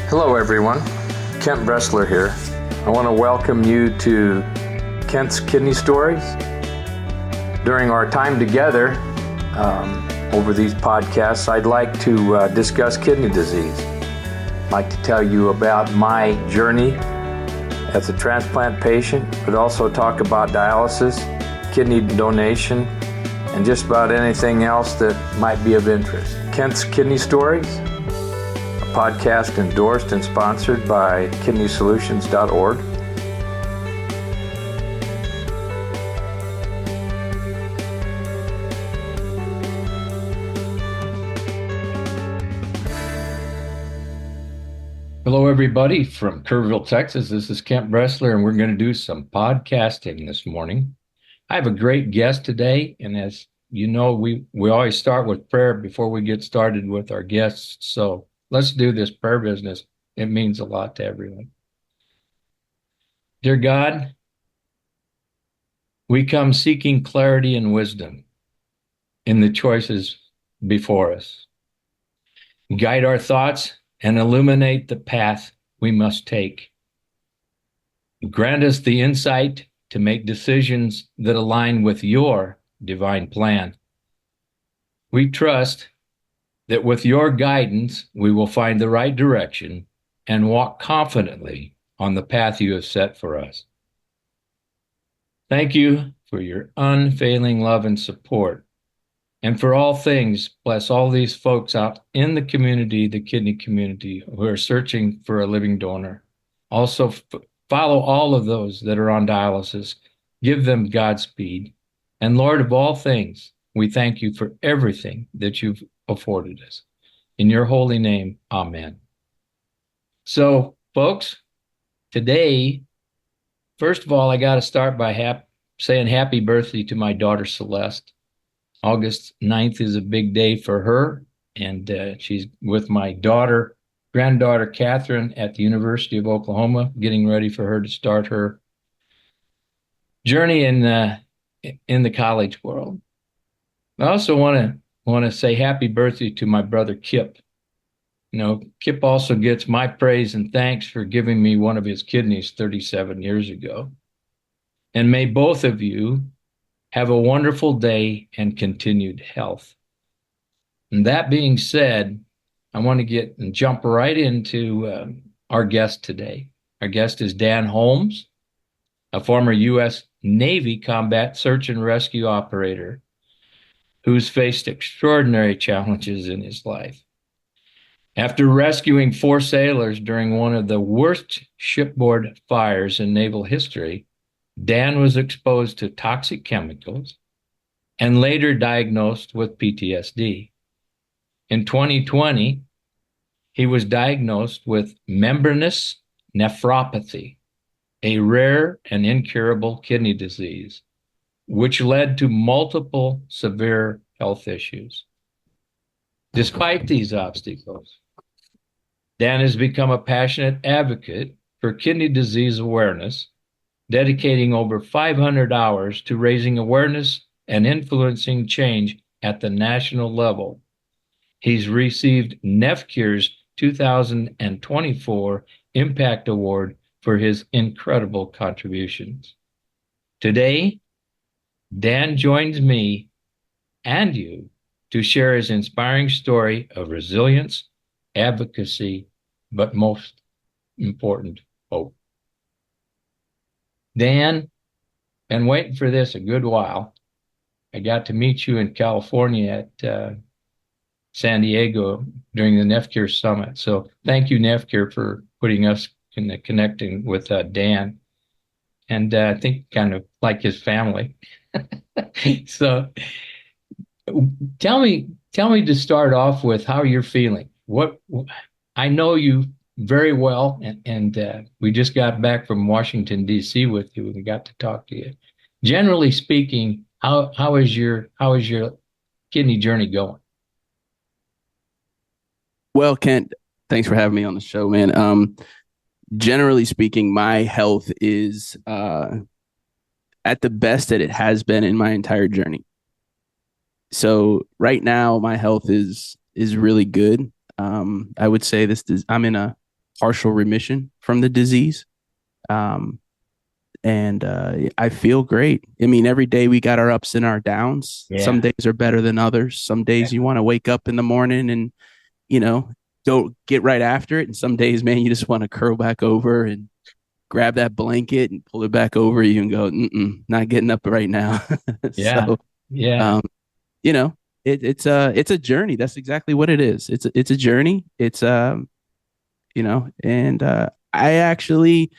Hello everyone, Kent Bressler here. I want to welcome you to Kent's Kidney Stories. During our time together over these podcasts, I'd like to discuss kidney disease. I'd like to tell you about my journey as a transplant patient, but also talk about dialysis, kidney donation, and just about anything else that might be of interest. Kent's Kidney Stories, podcast endorsed and sponsored by kidneysolutions.org. Hello, everybody from Kerrville, Texas. This is Kent Bressler, and we're going to do some podcasting this morning. I have a great guest today, and as you know, we always start with prayer before we get started with our guests. So let's do this prayer business. It means a lot to everyone. Dear God, we come seeking clarity and wisdom in the choices before us. Guide our thoughts and illuminate the path we must take. Grant us the insight to make decisions that align with your divine plan. We trust that with your guidance, we will find the right direction and walk confidently on the path you have set for us. Thank you for your unfailing love and support. And for all things, bless all these folks out in the community, the kidney community, who are searching for a living donor. Also, follow all of those that are on dialysis. Give them Godspeed. And Lord of all things, we thank you for everything that you've afforded us. In your holy name, amen. So, folks, today, first of all, I got to start by saying happy birthday to my daughter, Celeste. August 9th is a big day for her, and she's with my granddaughter, Catherine, at the University of Oklahoma, getting ready for her to start her journey in the college world. I also want to say happy birthday to my brother, Kip. You know, Kip also gets my praise and thanks for giving me one of his kidneys 37 years ago. And may both of you have a wonderful day and continued health. And that being said, I want to jump right into our guest today. Our guest is Dan Holmes, a former U.S. Navy combat search and rescue operator who's faced extraordinary challenges in his life. After rescuing 4 sailors during one of the worst shipboard fires in naval history, Dan was exposed to toxic chemicals and later diagnosed with PTSD. In 2020, he was diagnosed with membranous nephropathy, a rare and incurable kidney disease, which led to multiple severe health issues. Despite these obstacles, Dan has become a passionate advocate for kidney disease awareness, dedicating over 500 hours to raising awareness and influencing change at the national level. He's received NephCure's 2024 Impact Award for his incredible contributions. Today, Dan joins me and you to share his inspiring story of resilience, advocacy, but most important, hope. Dan, been waiting for this a good while. I got to meet you in California at San Diego during the NephCure Summit. So thank you, NephCure, for putting us connecting with Dan. And I think kind of like his family. So tell me to start off with how you're feeling. I know you very well, and we just got back from Washington, D.C. with you and got to talk to you. Generally speaking, how is your kidney journey going? Well, Kent, thanks for having me on the show, man. Generally speaking, my health is at the best that it has been in my entire journey. So right now, my health is really good. I would say I'm in a partial remission from the disease. And I feel great. I mean, every day we got our ups and our downs. Yeah. Some days are better than others. Some days you want to wake up in the morning and, go get right after it. And some days, man, you just want to curl back over and grab that blanket and pull it back over you and go, not getting up right now. Yeah. So, yeah. It's a journey. That's exactly what it is. It's a journey. It's, and I actually,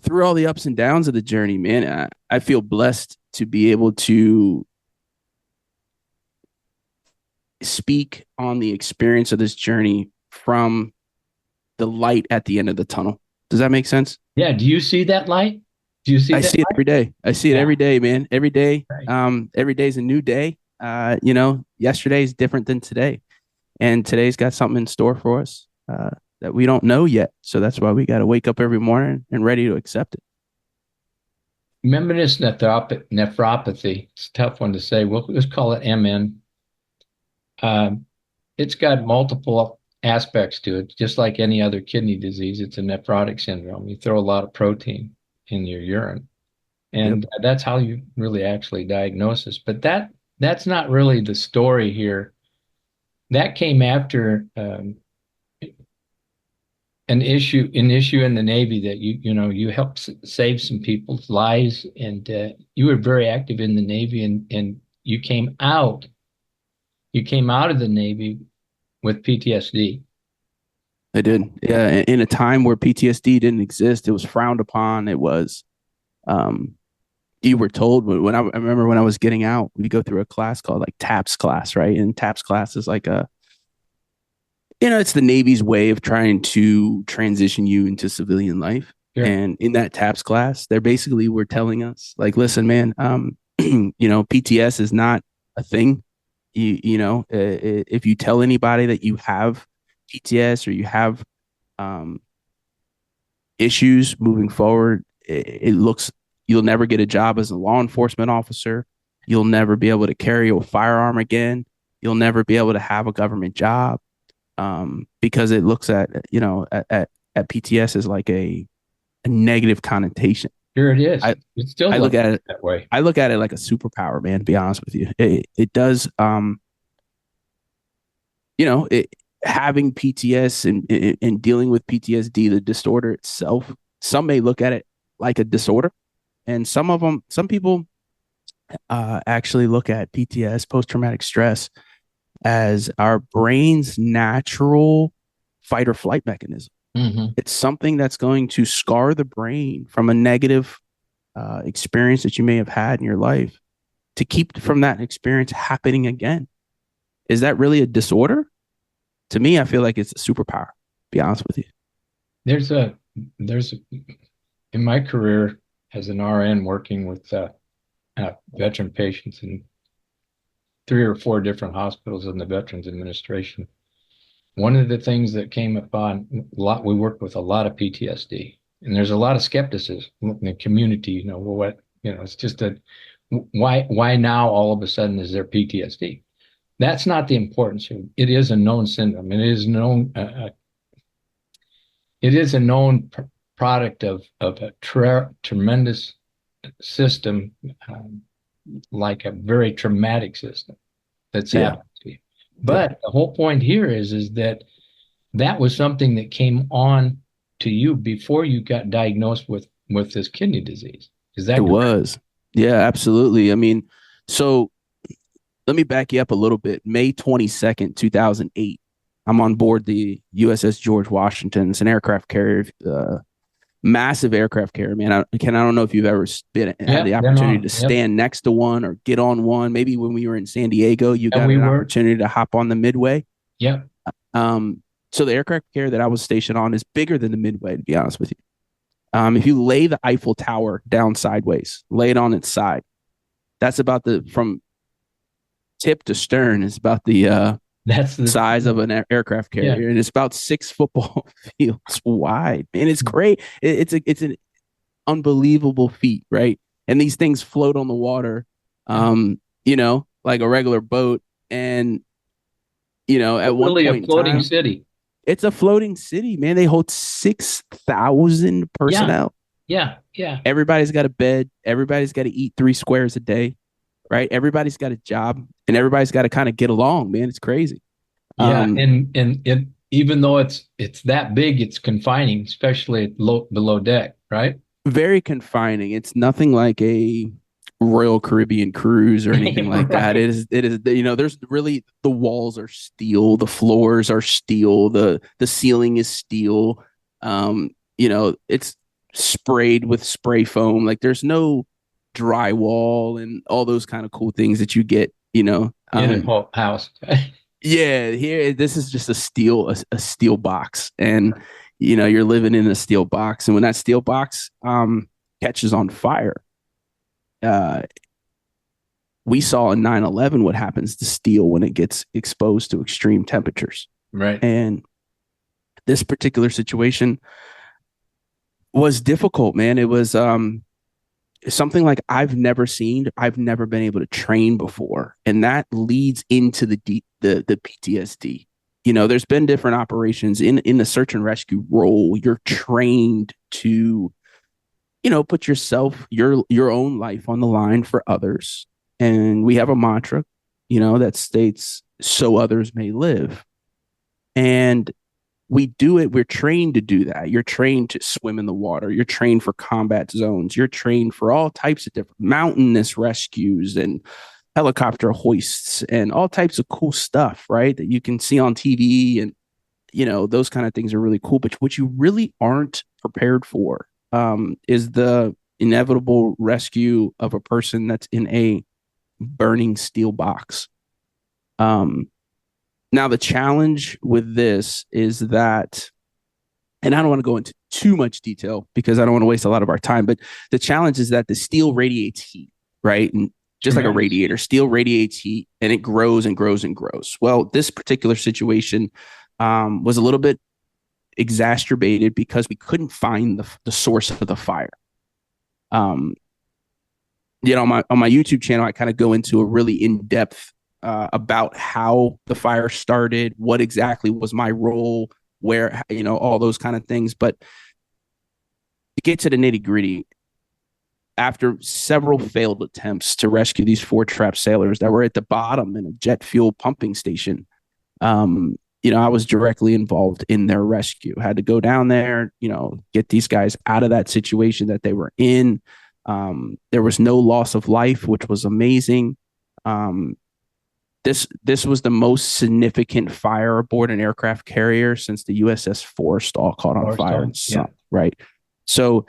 through all the ups and downs of the journey, man, I feel blessed to be able to speak on the experience of this journey from the light at the end of the tunnel. Does that make sense? Yeah. Do you see that light? Do you see I that see it light? every day. I see it every day, man. Every day. Right. Every day is a new day. Yesterday is different than today. And today's got something in store for us that we don't know yet. So that's why we got to wake up every morning and ready to accept it. Membranous nephropathy. It's a tough one to say. We'll just call it MN. It's got multiple aspects to it, just like any other kidney disease. It's a nephrotic syndrome. You throw a lot of protein in your urine, and that's how you really actually diagnose this. But that's not really the story here. That came after an issue in the Navy that you helped save some people's lives, and you were very active in the Navy, and you came out of the Navy with PTSD. I did. Yeah. In a time where PTSD didn't exist, it was frowned upon. It was, you were told I remember when I was getting out, we go through a class called like TAPS class, right? And TAPS class is like it's the Navy's way of trying to transition you into civilian life. Sure. And in that TAPS class, they basically were telling us like, listen, man, PTS is not a thing. If you tell anybody that you have PTS or you have issues moving forward, it looks you'll never get a job as a law enforcement officer. You'll never be able to carry a firearm again. You'll never be able to have a government job because it looks at PTS as like a negative connotation. Sure, it is. It's still I look at it that way. I look at it like a superpower, man, to be honest with you. It does, having PTS and dealing with PTSD, the disorder itself, some may look at it like a disorder. And some people actually look at PTS, post-traumatic stress, as our brain's natural fight or flight mechanism. Mm-hmm. It's something that's going to scar the brain from a negative experience that you may have had in your life to keep from that experience happening again. Is that really a disorder? To me, I feel like it's a superpower, to be honest with you. There's in my career as an RN working with veteran patients in 3 or 4 different hospitals in the Veterans Administration. One of the things that came upon we worked with a lot of PTSD, and there's a lot of skepticism in the community. It's just why now all of a sudden is there PTSD? That's not the importance. It is a known syndrome. It is known. It is a known product of a tremendous system, like a very traumatic system that's happened to you. But the whole point here is that was something that came on to you before you got diagnosed with this kidney disease. Is that correct? It was. Yeah, absolutely. I mean, so let me back you up a little bit. May 22nd, 2008, I'm on board the USS George Washington. It's an aircraft carrier, massive aircraft carrier, man. I don't know if you've ever had the opportunity to stand next to one or get on one. Maybe when we were in San Diego, you got an opportunity to hop on the Midway. Yeah. So the aircraft carrier that I was stationed on is bigger than the Midway, to be honest with you. If you lay the Eiffel Tower down sideways, lay it on its side, that's about from tip to stern is about that's the size of an aircraft carrier, and it's about 6 football fields wide. And it's great. It's an unbelievable feat, right? And these things float on the water, like a regular boat. And at one point, a floating city. It's a floating city, man. They hold 6,000 personnel. Yeah. Yeah. Everybody's got a bed. Everybody's got to eat 3 squares a day, right? Everybody's got a job, and everybody's got to kind of get along, man. It's crazy. Yeah. And it, even though it's that big, it's confining, especially at below deck, right? Very confining. It's nothing like a Royal Caribbean cruise or anything like that. Right. It is, there's really, the walls are steel, the floors are steel, the ceiling is steel. It's sprayed with spray foam. Like, there's no drywall and all those kind of cool things that you get, In a house. yeah, here this is just a steel box, and you're living in a steel box, and when that steel box catches on fire, we saw in 9/11 what happens to steel when it gets exposed to extreme temperatures. Right. And this particular situation was difficult, man. It was something like I've never seen. I've never been able to train before, and that leads into the PTSD. There's been different operations in the search and rescue role. You're trained to, put your own life on the line for others. And we have a mantra, that states, "So others may live." And we do it. We're trained to do that. You're trained to swim in the water. You're trained for combat zones. You're trained for all types of different mountainous rescues and helicopter hoists and all types of cool stuff, right? That you can see on TV. And, those kind of things are really cool. But what you really aren't prepared for is the inevitable rescue of a person that's in a burning steel box. Now, the challenge with this is that, and I don't want to go into too much detail because I don't want to waste a lot of our time, but the challenge is that the steel radiates heat, right? And just like a radiator, steel radiates heat, and it grows and grows and grows. Well, this particular situation was a little bit exacerbated because we couldn't find the source of the fire. On my YouTube channel, I kind of go into a really in-depth about how the fire started, what exactly was my role, where, all those kind of things. But to get to the nitty-gritty, after several failed attempts to rescue these 4 trapped sailors that were at the bottom in a jet fuel pumping station, I was directly involved in their rescue. Had to go down there, get these guys out of that situation that they were in. There was no loss of life, which was amazing. This was the most significant fire aboard an aircraft carrier since the USS Forrestal caught on fire and sunk, right? So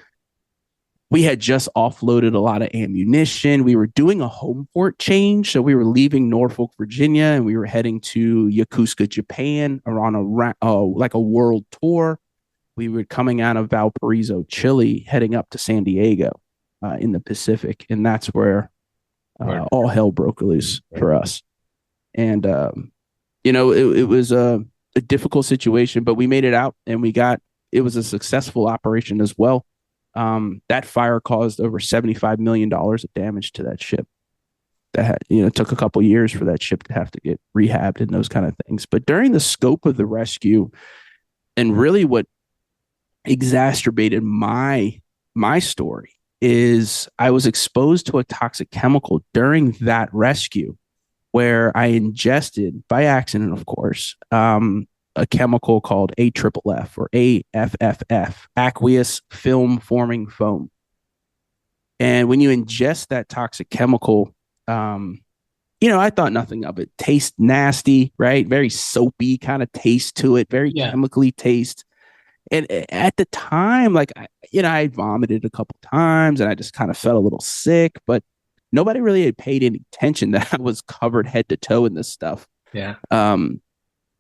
we had just offloaded a lot of ammunition. We were doing a home port change. So we were leaving Norfolk, Virginia, and we were heading to Yokosuka, Japan, or on a world tour. We were coming out of Valparaiso, Chile, heading up to San Diego in the Pacific. And that's where all hell broke loose for us. And, it was a difficult situation, but we made it out, and it was a successful operation as well. That fire caused over $75 million of damage to that ship. That it took a couple years for that ship to have to get rehabbed and those kind of things. But during the scope of the rescue, and really what exacerbated my story, is I was exposed to a toxic chemical during that rescue, where I ingested, by accident, of course, a chemical called AFFF, or AFFF, aqueous film forming foam. And when you ingest that toxic chemical, I thought nothing of it. Tastes nasty, right? Very soapy kind of taste to it, very chemically taste. And at the time, I vomited a couple times, and I just kind of felt a little sick, but nobody really had paid any attention that I was covered head to toe in this stuff. Yeah.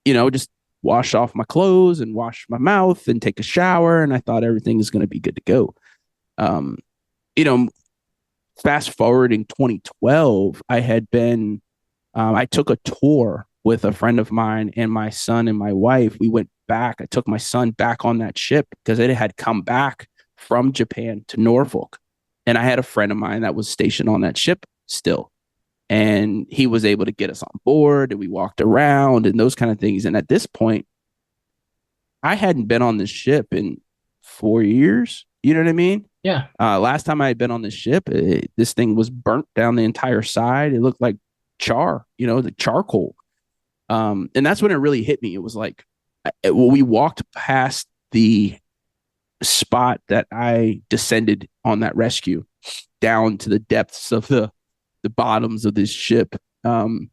Just wash off my clothes and wash my mouth and take a shower, and I thought everything is going to be good to go. Fast forward in 2012, I took a tour with a friend of mine and my son and my wife. We went back. I took my son back on that ship because it had come back from Japan to Norfolk. And I had a friend of mine that was stationed on that ship still. And he was able to get us on board, and we walked around and those kind of things. And at this point, I hadn't been on this ship in 4 years. You know what I mean? Yeah. Last time I had been on this ship, this thing was burnt down the entire side. It looked like char, the charcoal. And that's when it really hit me. It was like, we walked past the spot that I descended on that rescue down to the depths of the bottoms of this ship. And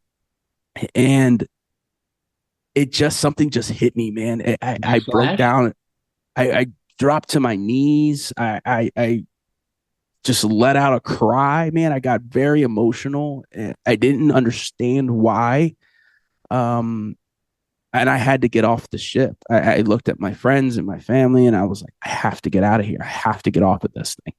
something just hit me, man. I broke down. I dropped to my knees. I just let out a cry, man. I got very emotional. I didn't understand why. And I had to get off the ship. I looked at my friends and my family, and I was like, I have to get out of here. I have to get off of this thing.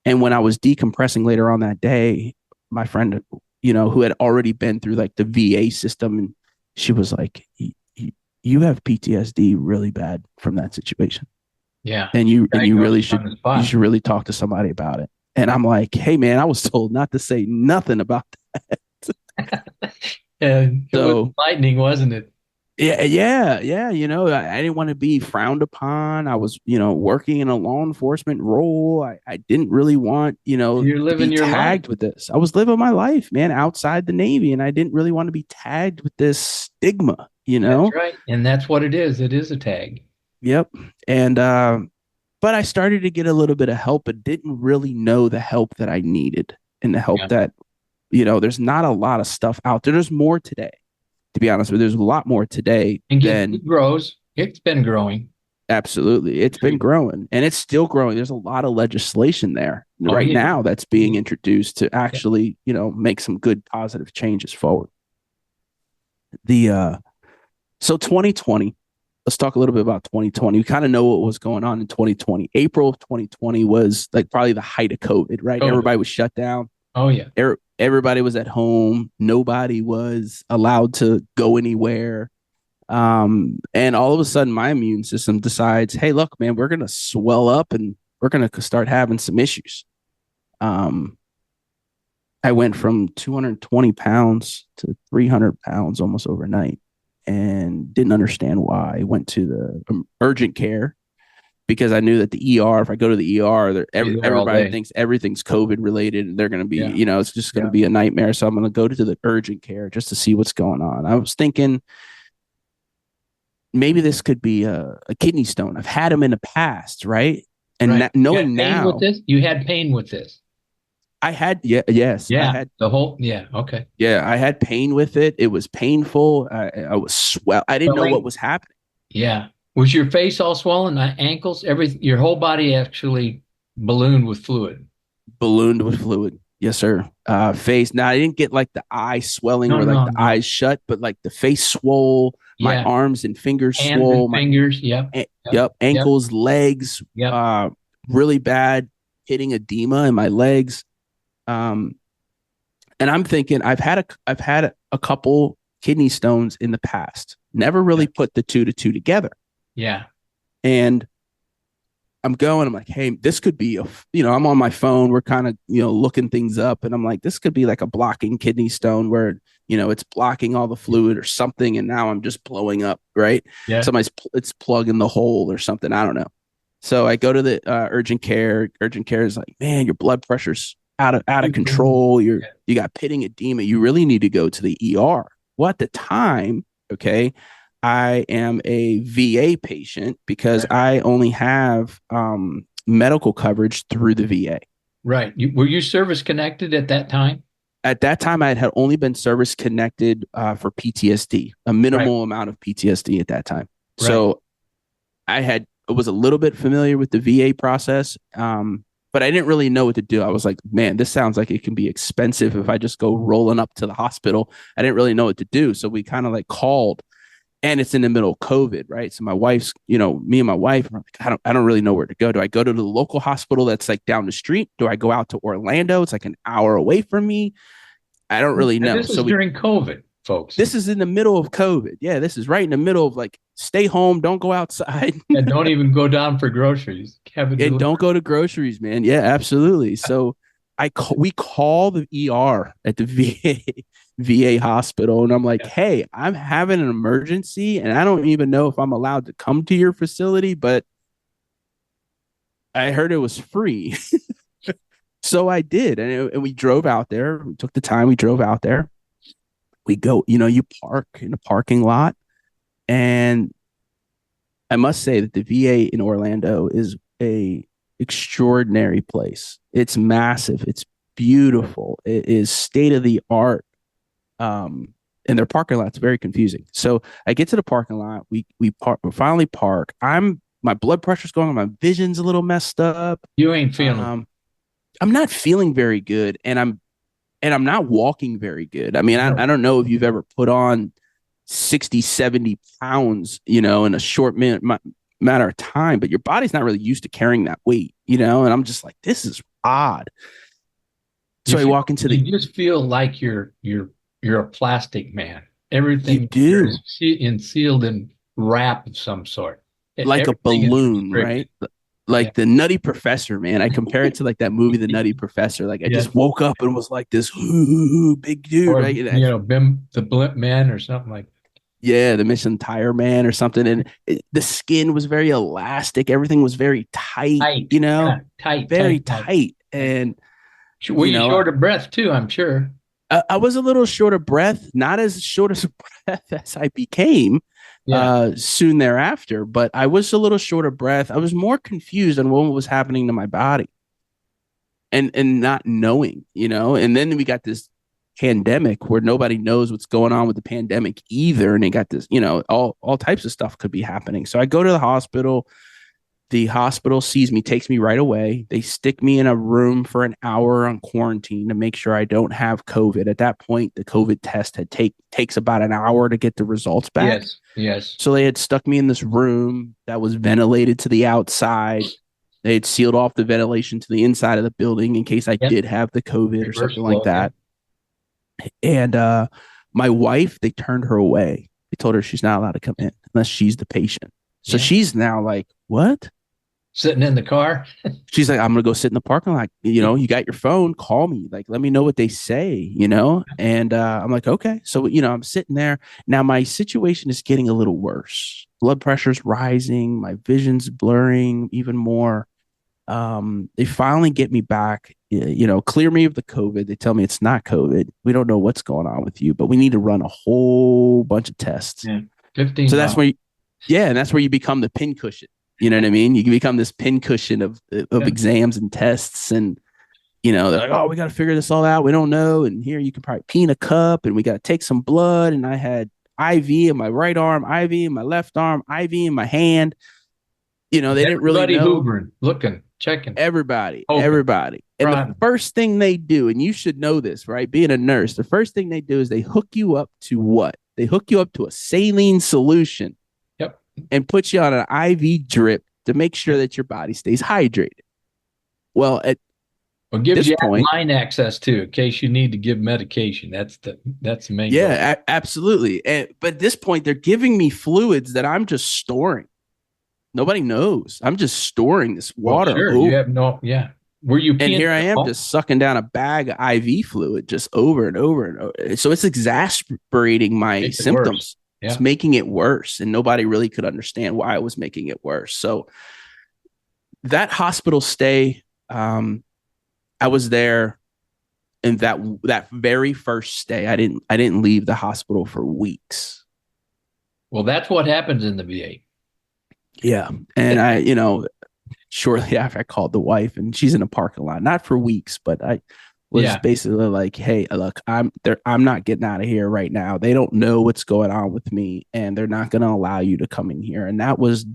And when I was decompressing later on that day, my friend, who had already been through like the VA system, and she was like, you have PTSD really bad from that situation. Yeah. And you really should really talk to somebody about it. And I'm like, hey man, I was told not to say nothing about that. It was lightning, wasn't it? Yeah. I didn't want to be frowned upon. I was, working in a law enforcement role. I didn't really want, You're living to be tagged with this. I was living my life, man, outside the Navy, and I didn't really want to be tagged with this stigma, That's right. And that's what it is. It is a tag. Yep. And but I started to get a little bit of help, but didn't really know the help that I needed, and the help that, there's not a lot of stuff out there. There's more today. To be honest with you, there's a lot more today. And it grows. It's been growing. Absolutely. It's been growing, and it's still growing. There's a lot of legislation there now that's being introduced to actually, make some good positive changes forward. So 2020, let's talk a little bit about 2020. We kind of know what was going on in 2020. April of 2020 was like probably the height of COVID, right? Everybody was shut down. Oh, yeah. Everybody was at home. Nobody was allowed to go anywhere. And all of a sudden, my immune system decides, hey, look, man, we're going to swell up and we're going to start having some issues. I went from 220 pounds to 300 pounds almost overnight, and didn't understand why. I went to the urgent care because I knew that the ER, if I go to the ER, everybody thinks everything's COVID related, and they're going to be, it's just going to be a nightmare. So I'm going to go to the urgent care just to see what's going on. I was thinking maybe this could be a kidney stone. I've had them in the past, right? And knowing now, with this? You had pain with this. I had, yes. Yeah. I had, okay. Yeah. I had pain with it. It was painful. I was swell. I didn't know what was happening. Yeah. Was your face all swollen? Ankles, everything, your whole body actually ballooned with fluid? Ballooned with fluid. Yes, sir. Face. Now I didn't get like the eye swelling the eyes shut, but like the face swole, my arms and fingers swole. Fingers. Yep. Ankles, legs, really bad, hitting edema in my legs. And I'm thinking I've had a couple kidney stones in the past. Never really put the two together. Yeah. And I'm like, hey, this could be I'm on my phone. We're kind of, looking things up, and I'm like, this could be like a blocking kidney stone where, it's blocking all the fluid or something. And now I'm just blowing up. Right. Yeah. It's plugging the hole or something. I don't know. So I go to the urgent care. Urgent care is like, man, your blood pressure's out of control. You got pitting edema. You really need to go to the ER. Well, at the time, okay, I am a VA patient because I only have medical coverage through the VA. Right. Were you service connected at that time? At that time, I had only been service connected for PTSD, a minimal amount of PTSD at that time. Right. So I was a little bit familiar with the VA process, but I didn't really know what to do. I was like, man, this sounds like it can be expensive if I just go rolling up to the hospital. I didn't really know what to do. So we kind of like called, and it's in the middle of COVID, right? So my wife's, me and my wife, are like, I don't really know where to go. Do I go to the local hospital that's like down the street? Do I go out to Orlando? It's like an hour away from me. I don't really know. This is during COVID, folks. This is in the middle of COVID. Yeah, this is right in the middle of like, stay home, don't go outside. And don't even go down for groceries. Don't go to groceries, man. Yeah, absolutely. So we call the ER at the VA hospital, and I'm like, hey, I'm having an emergency, and I don't even know if I'm allowed to come to your facility, but I heard it was free. So I did, and we drove out there. We took the time. We drove out there. We go, you park in a parking lot, and I must say that the VA in Orlando is a extraordinary place. It's massive. It's beautiful. It is state of the art. And their parking lot's very confusing. So I get to the parking lot. We finally park. My blood pressure's going on. My vision's a little messed up. You ain't feeling. I'm not feeling very good, and I'm not walking very good. I mean, I don't know if you've ever put on 60, 70 pounds, in a short matter of time, but your body's not really used to carrying that weight, and I'm just like, this is odd. So I walk into you just feel like you're a plastic man. Everything is sealed in wrap of some sort. Like a balloon, right? Like the Nutty Professor, man. I compare it to like that movie, The Nutty Professor. Like I just woke up and was like this big dude, or, right? Bim the Blimp Man or something like that. Yeah, the Michelin Tire Man or something. And the skin was very elastic. Everything was very tight, very tight. And were you short of breath too, I'm sure. I was a little short of breath, not as short of breath as I became soon thereafter, but I was a little short of breath. I was more confused on what was happening to my body and not knowing, and then we got this pandemic where nobody knows what's going on with the pandemic either. And they got this, all types of stuff could be happening. So I go to the hospital. The hospital sees me, takes me right away. They stick me in a room for an hour on quarantine to make sure I don't have COVID. At that point, the COVID test takes about an hour to get the results back. Yes. So they had stuck me in this room that was ventilated to the outside. They had sealed off the ventilation to the inside of the building in case I did have the COVID or something like that. And my wife, they turned her away. They told her she's not allowed to come in unless she's the patient. So she's now like, what? Sitting in the car? She's like, I'm going to go sit in the parking lot. You got your phone, call me. Like, let me know what they say, And I'm like, okay. So, I'm sitting there. Now my situation is getting a little worse. Blood pressure's rising. My vision's blurring even more. They finally get me back, clear me of the COVID. They tell me it's not COVID. We don't know what's going on with you, but we need to run a whole bunch of tests. 15. So that's where and that's where you become the pincushion. You know what I mean? You can become this pincushion of exams and tests, and they're like, oh, we got to figure this all out. We don't know. And here you can probably pee in a cup, and we got to take some blood. And I had IV in my right arm, IV in my left arm, IV in my hand. They didn't really know. Hoovering, looking, checking. Everybody. And the first thing they do, and you should know this, right? Being a nurse, the first thing they do is they hook you up to what? They hook you up to a saline solution. And put you on an IV drip to make sure that your body stays hydrated. Well, gives you line access too, in case you need to give medication. That's the main goal. Absolutely. But at this point, they're giving me fluids that I'm just storing. Nobody knows. I'm just storing this water. Well, sure. You have Were you? And here I am just sucking down a bag of IV fluid just over and over and over. So it's exasperating my symptoms. It's making it worse, and nobody really could understand why it was making it worse. So that hospital stay, I was there, and that very first stay, I didn't leave the hospital for weeks. Well, that's what happens in the VA. Yeah, and I, shortly after I called the wife, and she's in a parking lot, not for weeks, but I was basically like, hey, look, I'm not getting out of here right now. They don't know what's going on with me, and they're not going to allow you to come in here. And that was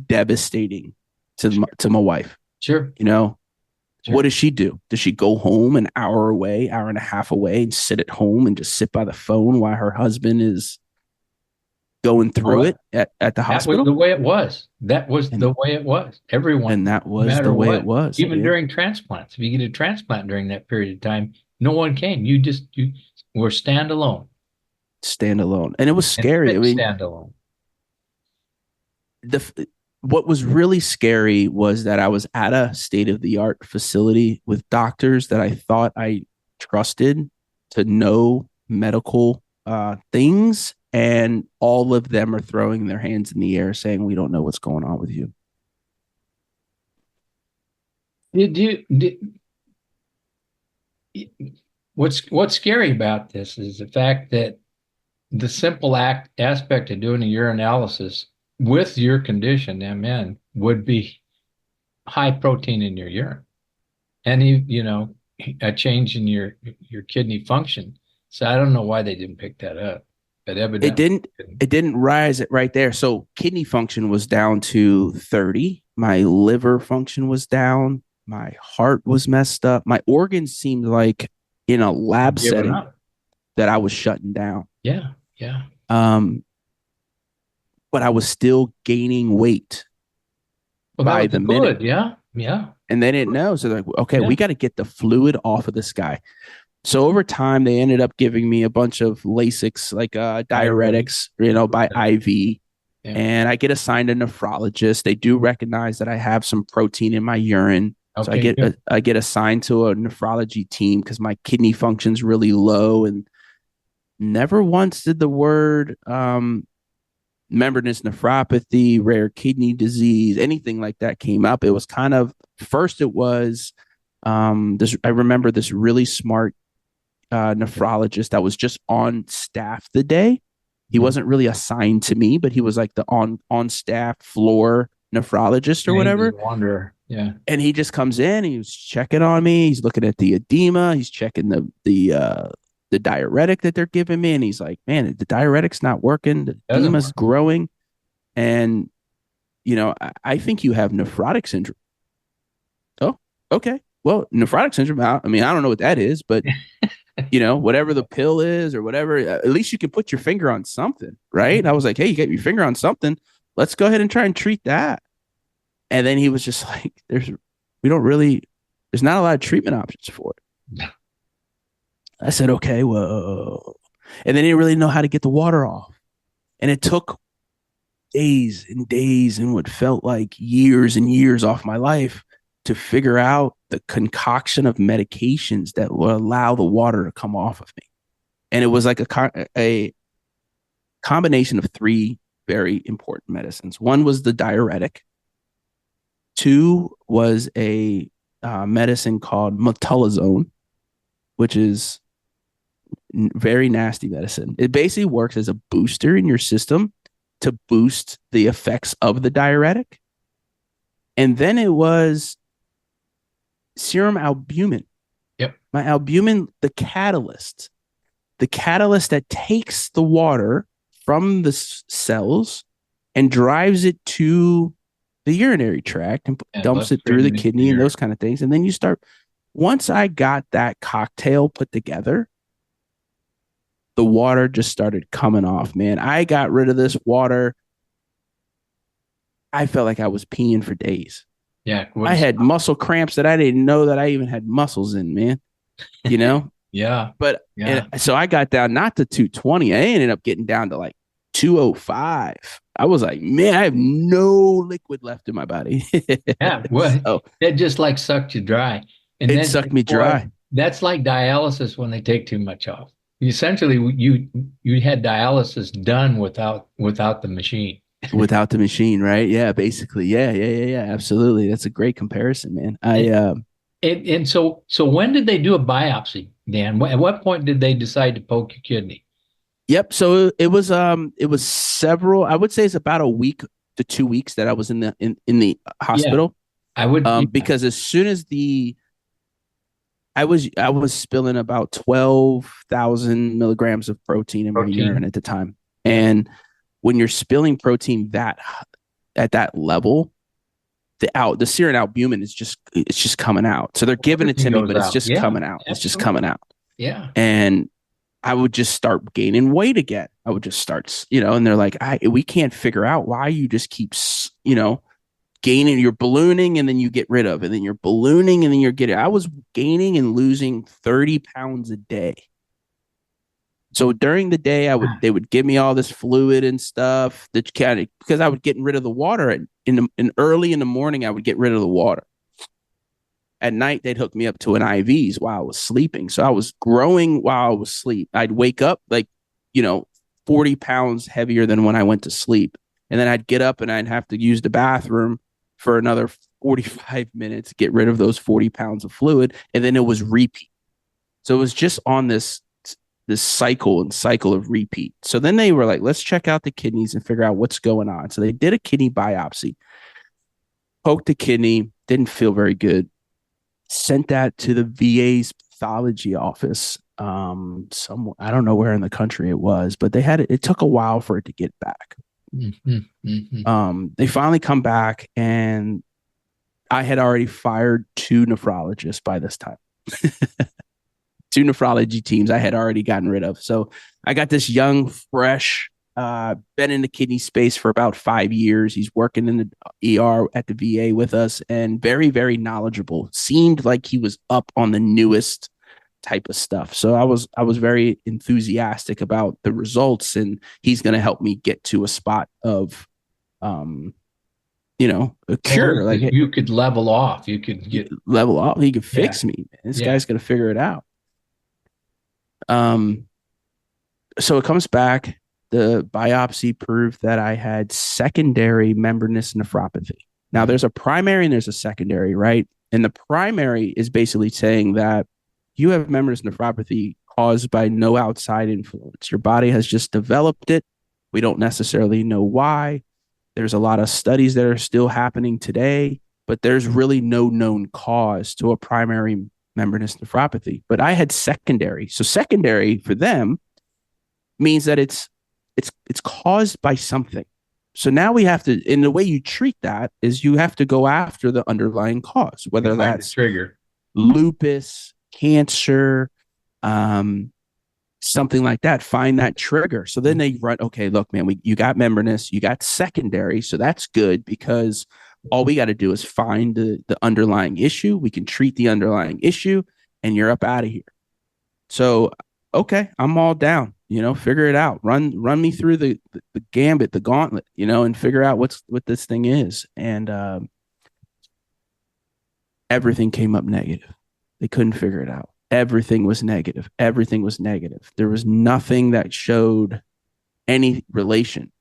devastating to my wife. Sure. What does she do? Does she go home an hour and a half away, and sit at home and just sit by the phone while her husband is going through it at the hospital? That was the way it was. The way it was. Everyone. And that was the way it was. Even during transplants. If you get a transplant during that period of time, no one came. You were standalone. And it was scary. Standalone. what was really scary was that I was at a state-of-the-art facility with doctors that I thought I trusted to know medical things, and all of them are throwing their hands in the air saying, we don't know what's going on with you. What's scary about this is the fact that the simple aspect of doing a urinalysis with your condition, MN, would be high protein in your urine, and a change in your kidney function. So I don't know why they didn't pick that up, but It evidently didn't it didn't rise it right there. So kidney function was down to 30. My liver function was down. My heart was messed up. My organs seemed like in a lab given setting up. that I was shutting down. Yeah, yeah. But I was still gaining weight Well, by that the was minute. good. Yeah, yeah. And they didn't know. So they're like, okay, Yeah. we got to get the fluid off of this guy. So over time, they ended up giving me a bunch of Lasix, like diuretics, by IV. Yeah. And I get assigned a nephrologist. They do recognize that I have some protein in my urine. So I get assigned to a nephrology team because my kidney function's really low, and never once did the word membranous nephropathy, rare kidney disease, anything like that came up. It was kind of first. It was this. I remember this really smart nephrologist that was just on staff the day. He wasn't really assigned to me, but he was like the on staff floor nephrologist or whatever. Wanderer. Yeah. And he just comes in, he was checking on me, he's looking at the edema, he's checking the diuretic that they're giving me, and he's like, man, the diuretic's not working, the edema's growing, and I think you have nephrotic syndrome. Oh, okay. Well, nephrotic syndrome, I don't know what that is, but whatever the pill is or whatever, at least you can put your finger on something, right? And I was like, hey, you got your finger on something, let's go ahead and try and treat that. And then he was just like, there's not a lot of treatment options for it. I said, okay, well, and then he didn't really know how to get the water off. And it took days and days and what felt like years and years off my life to figure out the concoction of medications that will allow the water to come off of me. And it was like a combination of three very important medicines. One was the diuretic. Two was a medicine called metolazone, which is very nasty medicine. It basically works as a booster in your system to boost the effects of the diuretic. And then it was serum albumin. Yep. My albumin, the catalyst that takes the water from the cells and drives it to the urinary tract and dumps it through the kidney and those kind of things. And then once I got that cocktail put together, the water just started coming off, man. I got rid of this water. I felt like I was peeing for days. Yeah. I had muscle cramps that I didn't know that I even had muscles in, man. Yeah. But so I got down not to 220. I ended up getting down to like 205. I was like, man, I have no liquid left in my body. Yeah. Well, it just like sucked you dry. And it sucked me dry. That's like dialysis when they take too much off. Essentially, you had dialysis done without the machine. Without the machine, right? Yeah, basically. Yeah. Absolutely. That's a great comparison, man. And so when did they do a biopsy, Dan? At what point did they decide to poke your kidney? Yep. So it was several. I would say it's about a week to 2 weeks that I was in the hospital. Yeah, I would because as soon as I was spilling about 12,000 milligrams of protein in my urine at the time, and when you're spilling protein at that level, the serum albumin is just coming out. So they're giving it to me, but it's just coming out. It's just coming out. Yeah. And I would just start gaining weight again. I would just start, and they're like, we can't figure out why you just keep, gaining. You're ballooning and then you get rid of, and then you're ballooning and then you're getting. I was gaining and losing 30 pounds a day. So during the day, they would give me all this fluid and stuff that because I was getting rid of the water in early in the morning, I would get rid of the water. At night, they'd hook me up to an IVs while I was sleeping. So I was growing while I was asleep. I'd wake up 40 pounds heavier than when I went to sleep. And then I'd get up and I'd have to use the bathroom for another 45 minutes, get rid of those 40 pounds of fluid. And then it was repeat. So it was just on this cycle of repeat. So then they were like, let's check out the kidneys and figure out what's going on. So they did a kidney biopsy, poked the kidney, didn't feel very good. Sent that to the VA's pathology office. I don't know where in the country it was, but they had it took a while for it to get back. They finally come back, and I had already fired 2 nephrologists by this time. 2 nephrology teams I had already gotten rid of. So I got this young, fresh, been in the kidney space for about 5 years. He's working in the ER at the VA with us, and very, very knowledgeable. Seemed like he was up on the newest type of stuff. So I was very enthusiastic about the results, and he's going to help me get to a spot of, a cure. Like you could level off. You could get level off. He could fix me. This guy's going to figure it out. So it comes back. The biopsy proved that I had secondary membranous nephropathy. Now, there's a primary and there's a secondary, right? And the primary is basically saying that you have membranous nephropathy caused by no outside influence. Your body has just developed it. We don't necessarily know why. There's a lot of studies that are still happening today, but there's really no known cause to a primary membranous nephropathy. But I had secondary. So secondary for them means that it's caused by something. So now we have to, and the way you treat that is you have to go after the underlying cause, whether that's trigger, lupus, cancer, something like that. Find that trigger. So then they run, okay, look, man, you got membranous, you got secondary. So that's good, because all we got to do is find the underlying issue. We can treat the underlying issue, and you're up out of here. So, okay, I'm all down. Figure it out. Run me through the gambit, the gauntlet, and figure out what this thing is. And everything came up negative. They couldn't figure it out. Everything was negative. Everything was negative. There was nothing that showed any relation.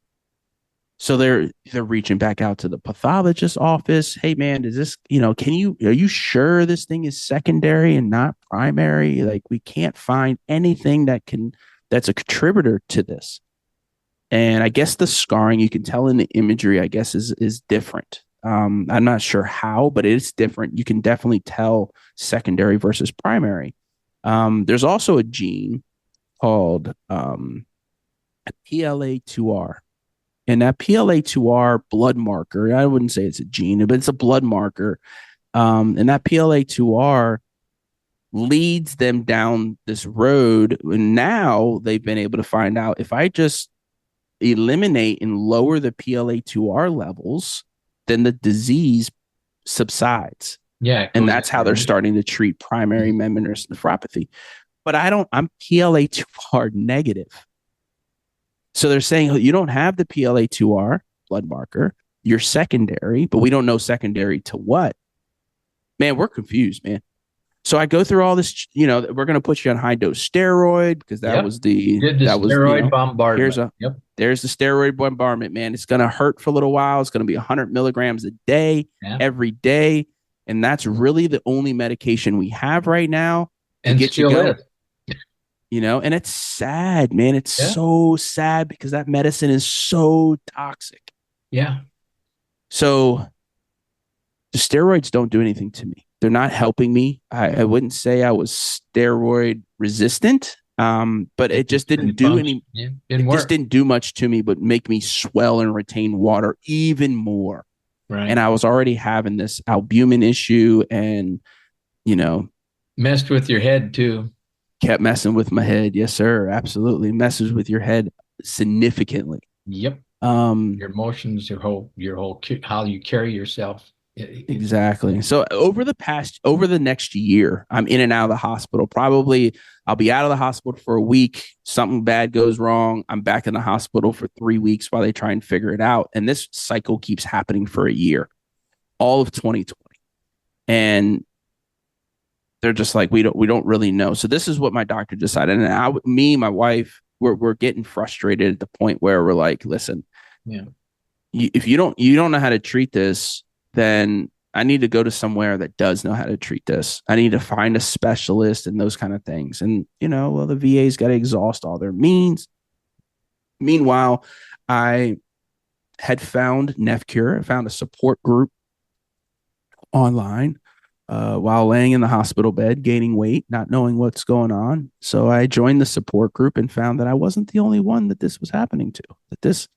So they're reaching back out to the pathologist's office. Hey man, does this, are you sure this thing is secondary and not primary? Like, we can't find anything that's a contributor to this. And I guess the scarring, you can tell in the imagery, I guess is different. I'm not sure how, but it's different. You can definitely tell secondary versus primary. There's also a gene called PLA2R. And that PLA2R blood marker, I wouldn't say it's a gene, but it's a blood marker. And that PLA2R leads them down this road. And now they've been able to find out, if I just eliminate and lower the PLA2R levels, then the disease subsides. Yeah. And that's how they're starting to treat primary membranous nephropathy. But I'm PLA2R negative. So they're saying, you don't have the PLA2R blood marker, you're secondary, but we don't know secondary to what. Man, we're confused, man. So I go through all this, we're going to put you on high dose steroid, because that was the steroid bombardment. There's the steroid bombardment, man. It's going to hurt for a little while. It's going to be 100 milligrams a day, every day. And that's really the only medication we have right now to get you going. And it's sad, man. It's so sad, because that medicine is so toxic. Yeah. So the steroids don't do anything to me. They're not helping me. I wouldn't say I was steroid resistant, but it just didn't do any. Yeah, just didn't do much to me, but make me swell and retain water even more. Right. And I was already having this albumin issue, and messed with your head too. Kept messing with my head. Yes, sir. Absolutely. Messes with your head significantly. Yep. Your emotions, your whole how you carry yourself. Exactly. So over the next year, I'm in and out of the hospital. Probably I'll be out of the hospital for a week. Something bad goes wrong. I'm back in the hospital for 3 weeks while they try and figure it out. And this cycle keeps happening for a year, all of 2020. And they're just like, we don't really know. So this is what my doctor decided. And my wife, we're getting frustrated at the point where we're like, listen, if you don't know how to treat this, then I need to go to somewhere that does know how to treat this. I need to find a specialist and those kind of things. And, the VA's got to exhaust all their means. Meanwhile, I had found NephCure. I found a support group online while laying in the hospital bed, gaining weight, not knowing what's going on. So I joined the support group and found that I wasn't the only one that this was happening to, that this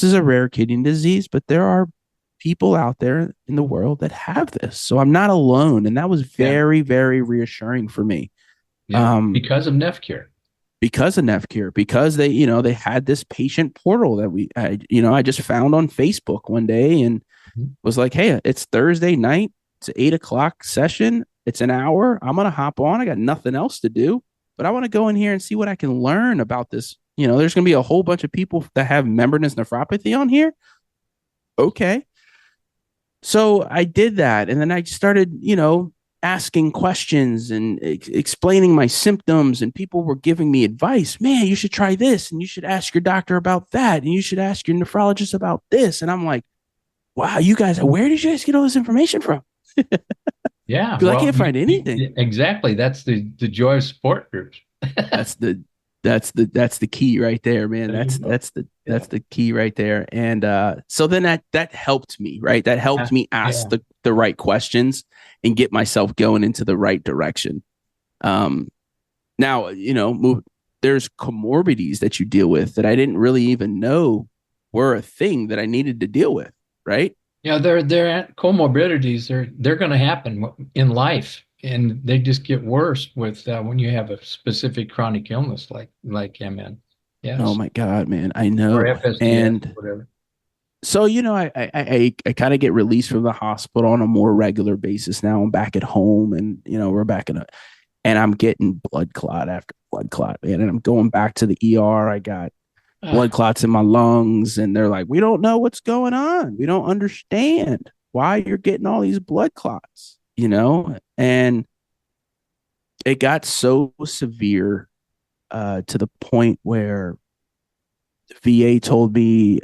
is a rare kidney disease, but there are people out there in the world that have this. So I'm not alone. And that was very, very reassuring for me. Because of NephCure. Because they had this patient portal that I just found on Facebook one day and was like, hey, it's Thursday night. It's an 8:00 session. It's an hour. I'm going to hop on. I got nothing else to do, but I want to go in here and see what I can learn about this. There's going to be a whole bunch of people that have membranous nephropathy on here. Okay. So I did that. And then I started, asking questions and explaining my symptoms, and people were giving me advice. Man, you should try this, and you should ask your doctor about that, and you should ask your nephrologist about this. And I'm like, wow, you guys, where did you guys get all this information from? Yeah. Because I can't find anything. Exactly. That's the joy of support groups. That's the key right there, man. That's the key right there. And so then that helped me, right? That helped me ask the right questions and get myself going into the right direction. Now, there's comorbidities that you deal with that I didn't really even know were a thing that I needed to deal with, right? Yeah, they're comorbidities. They're going to happen in life. And they just get worse with when you have a specific chronic illness like MN. Yes. Oh my God, man. I know. Or FSDS, and whatever. So, I kind of get released from the hospital on a more regular basis now. I'm back at home and, we're back and I'm getting blood clot after blood clot, man. And I'm going back to the ER. I got blood clots in my lungs, and they're like, we don't know what's going on. We don't understand why you're getting all these blood clots. And it got so severe to the point where the VA told me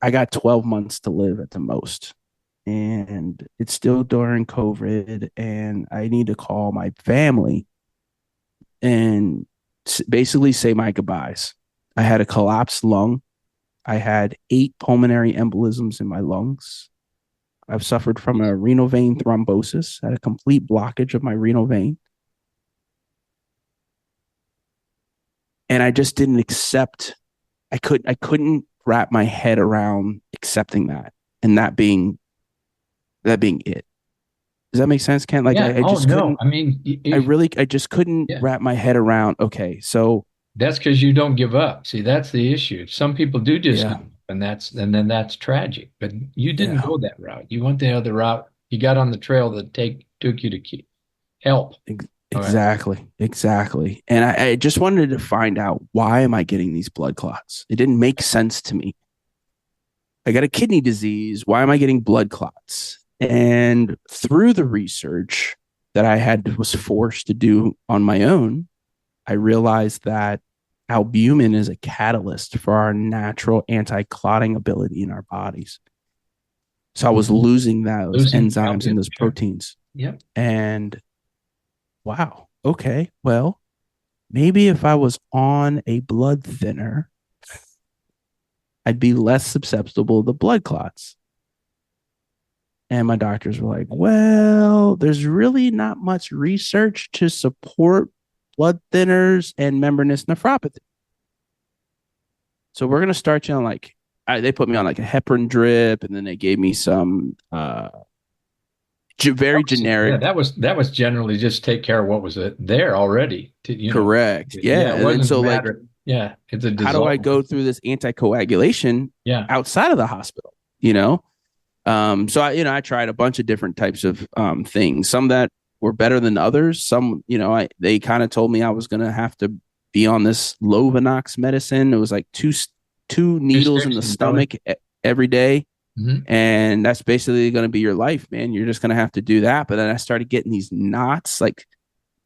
I got 12 months to live at the most. And it's still during COVID, and I need to call my family and basically say my goodbyes. I had a collapsed lung. I had 8 pulmonary embolisms in my lungs. I've suffered from a renal vein thrombosis, had a complete blockage of my renal vein. And I just didn't accept. I couldn't wrap my head around accepting that, and that being it. Does that make sense, Kent? Like, I just couldn't. I mean, I just couldn't wrap my head around. Okay, so that's because you don't give up. See, that's the issue. Some people do just give up, and then that's tragic. But you didn't go that route. You went the other route. You got on the trail that took you to help. Exactly. And I just wanted to find out, why am I getting these blood clots? It didn't make sense to me. I got a kidney disease. Why am I getting blood clots? And through the research that I was forced to do on my own, I realized that albumin is a catalyst for our natural anti-clotting ability in our bodies. So I was losing those enzymes and those proteins. Yep. And wow, okay, well, maybe if I was on a blood thinner, I'd be less susceptible to blood clots. And my doctors were like, well, there's really not much research to support blood thinners and membranous nephropathy. So we're going to start you on they put me on like a heparin drip, and then they gave me some very generic. Yeah, that was generally just take care of what was there already. Correct. Yeah. And so it's a how do I go through this anticoagulation outside of the hospital? So I tried a bunch of different types of things. Some that were better than others. Some, they kind of told me I was going to have to be on this Lovenox medicine. It was like two needles in the stomach every day. Mm-hmm. And that's basically going to be your life, man. You're just going to have to do that. But then I started getting these knots, like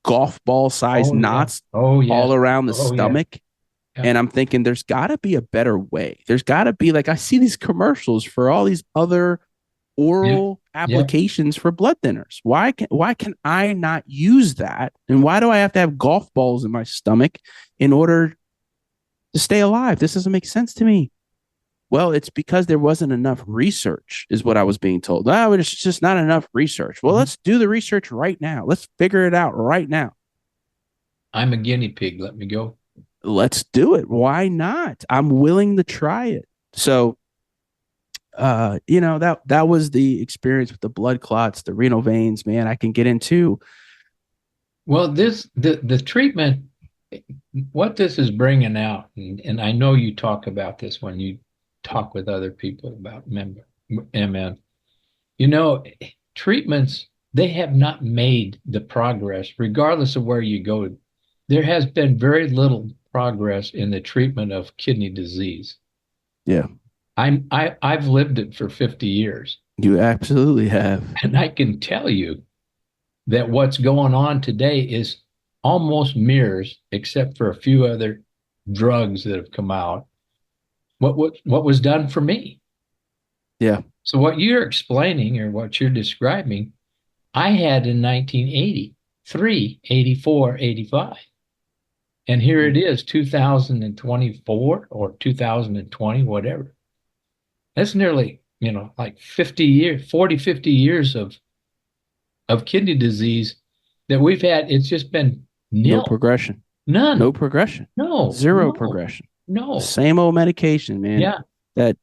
golf ball size knots all around the stomach. Yeah. And I'm thinking there's got to be a better way. There's got to be, like, I see these commercials for all these other oral applications for blood thinners. Why can I not use that? And why do I have to have golf balls in my stomach in order to stay alive? This doesn't make sense to me. Well, it's because there wasn't enough research, is what I was being told. Oh, it's just not enough research. Well, let's do the research right now. Let's figure it out right now. I'm a guinea pig. Let me go. Let's do it. Why not? I'm willing to try it. So, that was the experience with the blood clots, the renal veins, man. I can get into. Well, the treatment, what this is bringing out, and I know you talk about this when you talk with other people about MN. Treatments, they have not made the progress, regardless of where you go. There has been very little progress in the treatment of kidney disease. Yeah. I've lived it for 50 years. You absolutely have. And I can tell you that what's going on today is almost mirrors, except for a few other drugs that have come out, what was done for me. Yeah. So what you're explaining or what you're describing, I had in 1983, 84, 85. And here it is, 2024 or 2020, whatever. That's nearly, like 50 years of kidney disease that we've had. It's just been nil. No progression. None. No progression. No. Zero progression. No. Same old medication, man. Yeah. That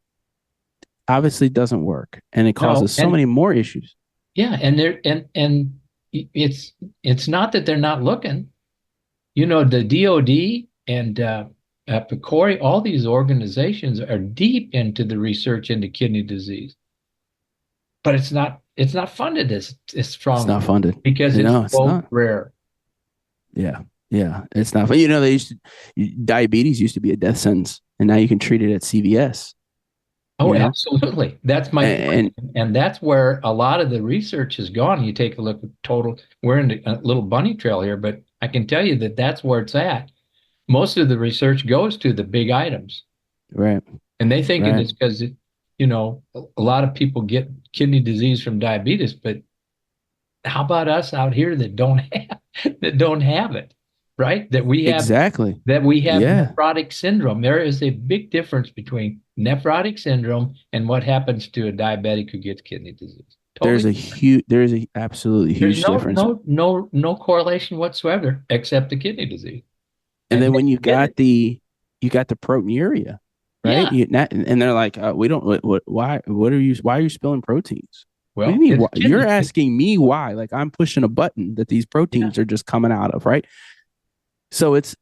obviously doesn't work. And it causes so many more issues. Yeah. And it's not that they're not looking. The DOD and PCORI, all these organizations are deep into the research into kidney disease, but it's not funded as strongly. It's not funded because it's so rare. Yeah, it's not. But diabetes used to be a death sentence, and now you can treat it at CVS. Oh, absolutely. That's my point. And that's where a lot of the research has gone. You take a look at total. We're in a little bunny trail here, but I can tell you that that's where it's at. Most of the research goes to the big items. Right. And they think it's because, a lot of people get kidney disease from diabetes, but how about us out here that don't have it, right? That we have nephrotic syndrome. There is a big difference between nephrotic syndrome and what happens to a diabetic who gets kidney disease. Totally. There's a absolutely huge difference. No correlation whatsoever except the kidney disease. And then when you got the proteinuria, right? Yeah. And they're like, we don't. Why are you spilling proteins? Well, what do you mean, you're asking me why? Like I'm pushing a button that these proteins are just coming out of, right? So it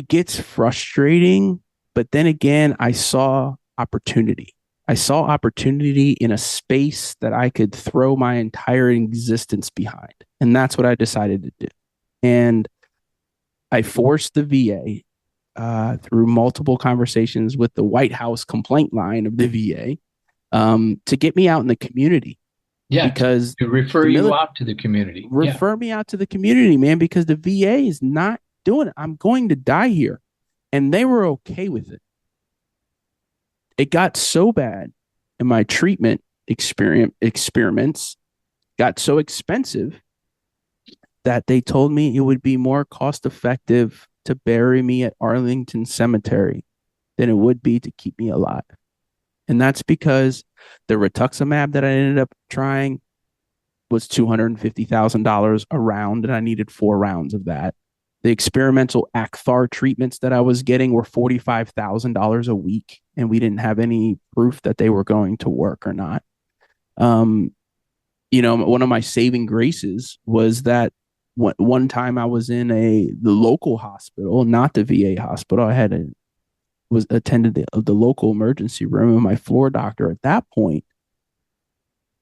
gets frustrating, but then again, I saw opportunity. I saw opportunity in a space that I could throw my entire existence behind. And that's what I decided to do. And I forced the VA through multiple conversations with the White House complaint line of the VA to get me out in the community. Yeah, because to refer you out to the community. Refer me out to the community, man, because the VA is not doing it. I'm going to die here. And they were okay with it. It got so bad and my treatment experiments got so expensive that they told me it would be more cost effective to bury me at Arlington Cemetery than it would be to keep me alive. And that's because the rituximab that I ended up trying was $250,000 a round, and I needed 4 rounds of that. The experimental Acthar treatments that I was getting were $45,000 a week, and we didn't have any proof that they were going to work or not. One of my saving graces was that one time I was in the local hospital, not the VA hospital. I was attended the local emergency room, and my floor doctor at that point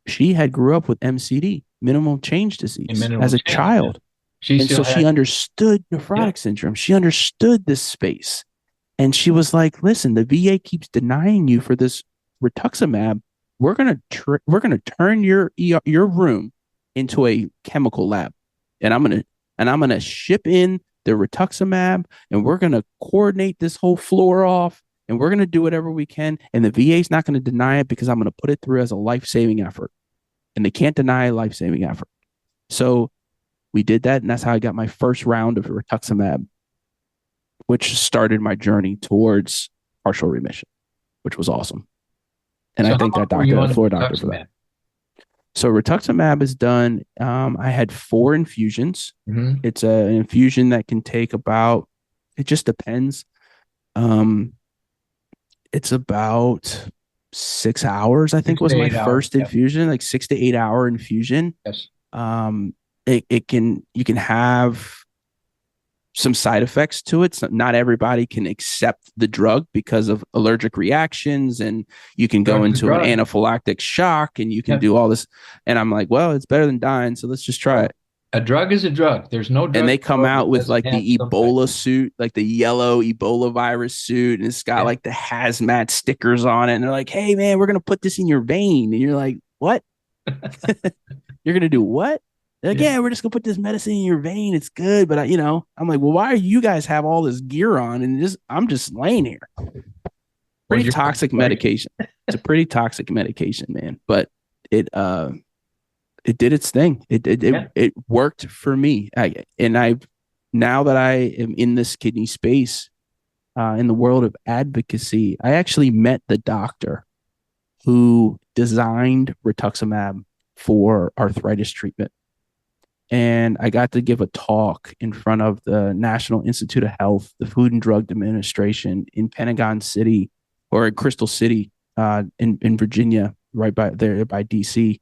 she had grew up with MCD, minimal change disease, minimal as a change. child. She And so still she had, understood nephrotic syndrome. She understood this space. And she was like, listen, the VA keeps denying you for this rituximab. We're gonna turn your room into a chemical lab. And I'm gonna ship in the rituximab, and we're gonna coordinate this whole floor off, and we're gonna do whatever we can. And the VA is not gonna deny it because I'm gonna put it through as a life-saving effort. And they can't deny a life-saving effort. So we did that, and that's how I got my first round of rituximab, which started my journey towards partial remission, which was awesome. And so I thank that doctor, that floor doctor, for that. So rituximab is done. I had 4 infusions. Mm-hmm. It's an infusion that can take about, it just depends. It's about 6 hours, I think, was my first infusion, like 6 to 8 hour infusion. Yes. You can have some side effects to it. So not everybody can accept the drug because of allergic reactions, and you can go into an anaphylactic shock, and you can do all this. And I'm like, well, it's better than dying, so let's just try it. A drug is a drug. There's no drug. And they come out with like the Ebola suit, like the yellow Ebola virus suit, and it's got like the hazmat stickers on it. And they're like, hey, man, we're going to put this in your vein. And you're like, what? You're going to do what? They're like, yeah, we're just going to put this medicine in your vein. It's good. But, I'm like, well, why do you guys have all this gear on? And I'm just laying here. Pretty toxic medication. It's a pretty toxic medication, man. But it did its thing. It worked for me. Now that I am in this kidney space, in the world of advocacy, I actually met the doctor who designed rituximab for arthritis treatment. And I got to give a talk in front of the National Institute of Health, the Food and Drug Administration in Pentagon City, or in Crystal City, in Virginia, right by DC.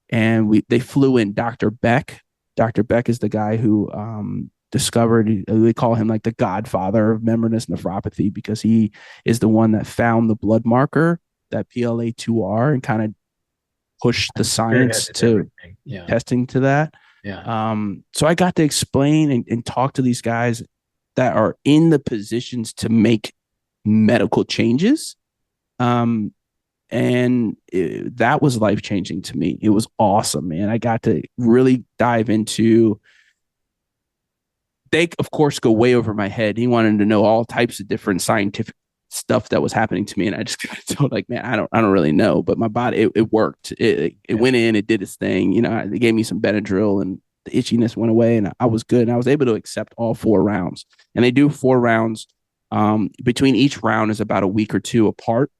And they flew in Dr. Beck. Dr. Beck is the guy who discovered, they call him like the godfather of membranous nephropathy, because he is the one that found the blood marker, that PLA2R, and kind of pushed the science to testing to that. Yeah. So I got to explain and talk to these guys that are in the positions to make medical changes. And that was life-changing to me. It was awesome, man. I got to really dive into, they of course go way over my head. He wanted to know all types of different scientific stuff that was happening to me. And I just told, like, man, I don't really know, but my body, it worked. It went in, it did its thing. They gave me some Benadryl, and the itchiness went away, and I was good. And I was able to accept all 4 rounds, and they do 4 rounds. Between each round is about a week or 2 apart.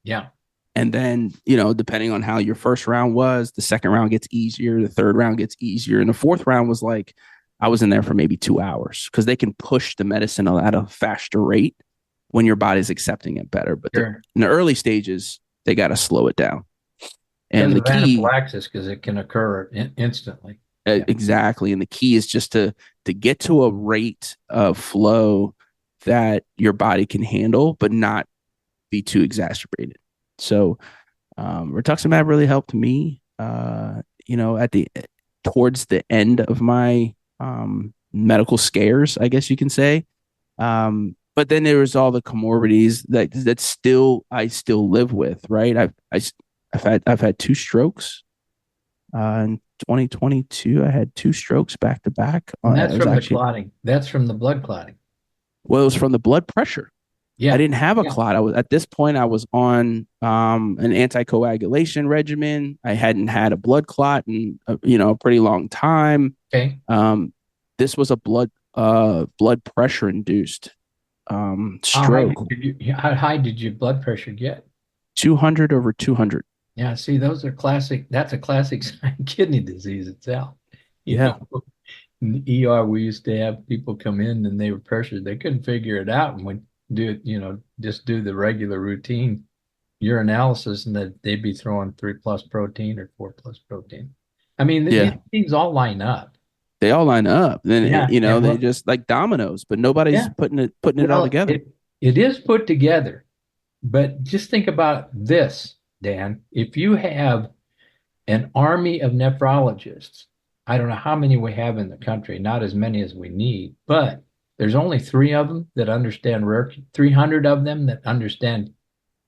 Yeah. And then, depending on how your first round was, the second round gets easier, the third round gets easier. And the fourth round was like, I was in there for maybe 2 hours, because they can push the medicine at a faster rate when your body's accepting it better. But in the early stages, they got to slow it down. And the key, anaphylaxis, because it can occur instantly. Exactly. And the key is just to get to a rate of flow that your body can handle, but not be too exacerbated. So rituximab really helped me, towards the end of my medical scares, I guess you can say. But then there was all the comorbidities that I still live with, right? I've had 2 strokes. In 2022, I had 2 strokes back to back. And that's from the clotting. That's from the blood clotting. Well, it was from the blood pressure. Yeah. I didn't have a clot. At this point, I was on an anticoagulation regimen. I hadn't had a blood clot in a pretty long time. Okay. This was a blood pressure induced stroke. How high did your blood pressure get? 200 over 200. Yeah, see, those are classic. That's a classic sign of kidney disease itself. In the ER, we used to have people come in and they were pressured. They couldn't figure it out, and would just do the regular routine urinalysis, and that they'd be throwing 3+ protein or 4+ protein. I mean, these things all line up. They all line up. Then they just like dominoes, but nobody's putting it all together. It is put together, but just think about this, Dan. If you have an army of nephrologists. I don't know how many we have in the country, not as many as we need, but there's only 3 of them that understand 300 of them that understand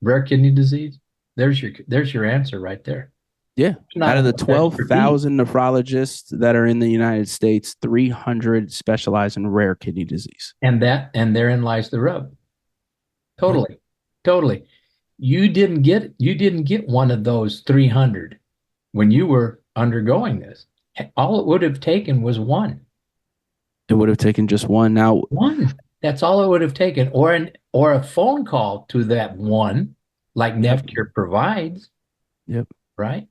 rare kidney disease. There's your answer right there. Yeah. Out of the 12,000 nephrologists that are in the United States, 300 specialize in rare kidney disease. And therein lies the rub. Totally. Yeah. Totally. You didn't get one of those 300 when you were undergoing this. All it would have taken was one. It would have taken just one. Now, one. That's all it would have taken, or a phone call to that one, like NephCure provides. Yep. Right.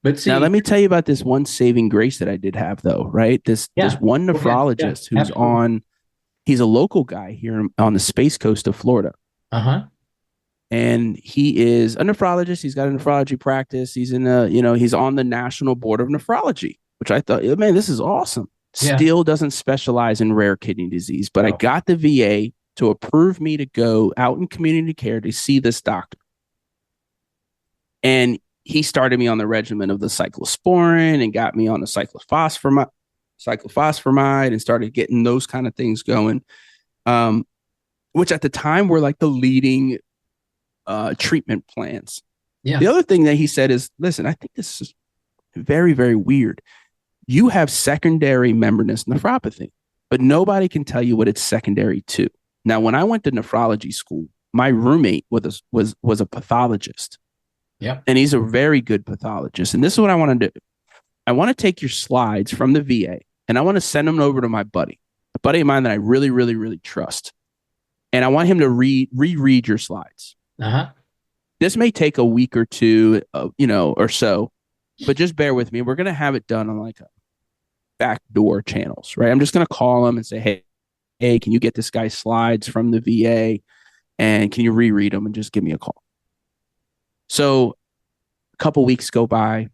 But see, now let me tell you about this one saving grace that I did have, though. Right. This one nephrologist who's absolutely. He's a local guy here on the Space Coast of Florida. And he is a nephrologist. He's got a nephrology practice. He's he's on the National Board of Nephrology, which I thought, man, this is awesome. Yeah. Still doesn't specialize in rare kidney disease, but I got the VA to approve me to go out in community care to see this doctor. And he started me on the regimen of the cyclosporin and got me on the cyclophosphamide and started getting those kind of things going, which at the time were like the leading treatment plans. Yeah. The other thing that he said is, listen, I think this is very, very weird. You have secondary membranous nephropathy, but nobody can tell you what it's secondary to. Now, when I went to nephrology school, my roommate was a pathologist. Yeah. And he's a very good pathologist. And this is what I want to do. I want to take your slides from the VA and I want to send them over to my buddy, a buddy of mine that I really, really, really trust. And I want him to reread your slides. This may take a week or two, or so, but just bear with me. We're going to have it done on like a backdoor channels, right? I'm just going to call him and say, hey, can you get this guy's slides from the VA and can you reread them and just give me a call? So a couple weeks go by.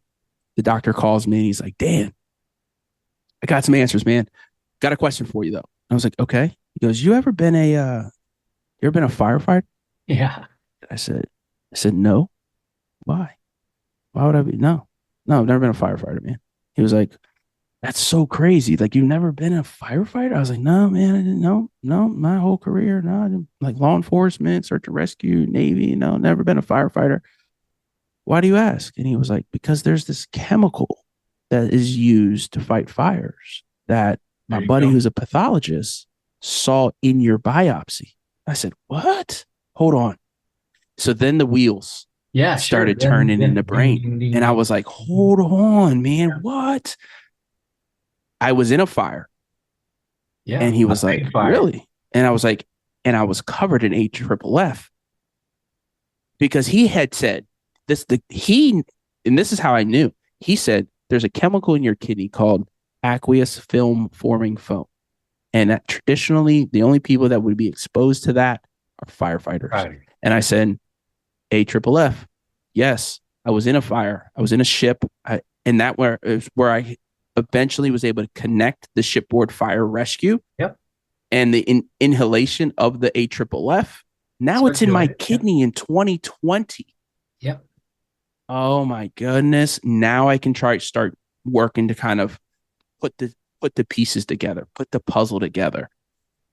The doctor calls me and he's like, Dan, I got some answers, man. Got a question for you though. I was like, okay. He goes, you ever been a firefighter? Yeah. I said, no. Why? Why would I be? No, I've never been a firefighter, man. He was like, that's so crazy. Like, you've never been a firefighter? I was like, no, man, I didn't know. No, my whole career, no, I didn't, like law enforcement, search and rescue, Navy, no, never been a firefighter. Why do you ask? And he was like, because there's this chemical that is used to fight fires that my buddy who's a pathologist saw in your biopsy. I said, what? Hold on. So then the wheels started turning in the brain. And I was like, hold on, man, what? I was in a fire. Yeah. And he was like, really? And I was like, and I was covered in AFFF because he had said this, and this is how I knew. He said, there's a chemical in your kidney called aqueous film forming foam. And that traditionally, the only people that would be exposed to that are firefighters. Right. And I said, AFFF. Yes, I was in a fire. I was in a ship. And that is where I eventually was able to connect the shipboard fire rescue. Yep. And the inhalation of the AFFF. Now it's in my kidney in 2020. Yep. Oh my goodness. Now I can start working to kind of put the pieces together, put the puzzle together.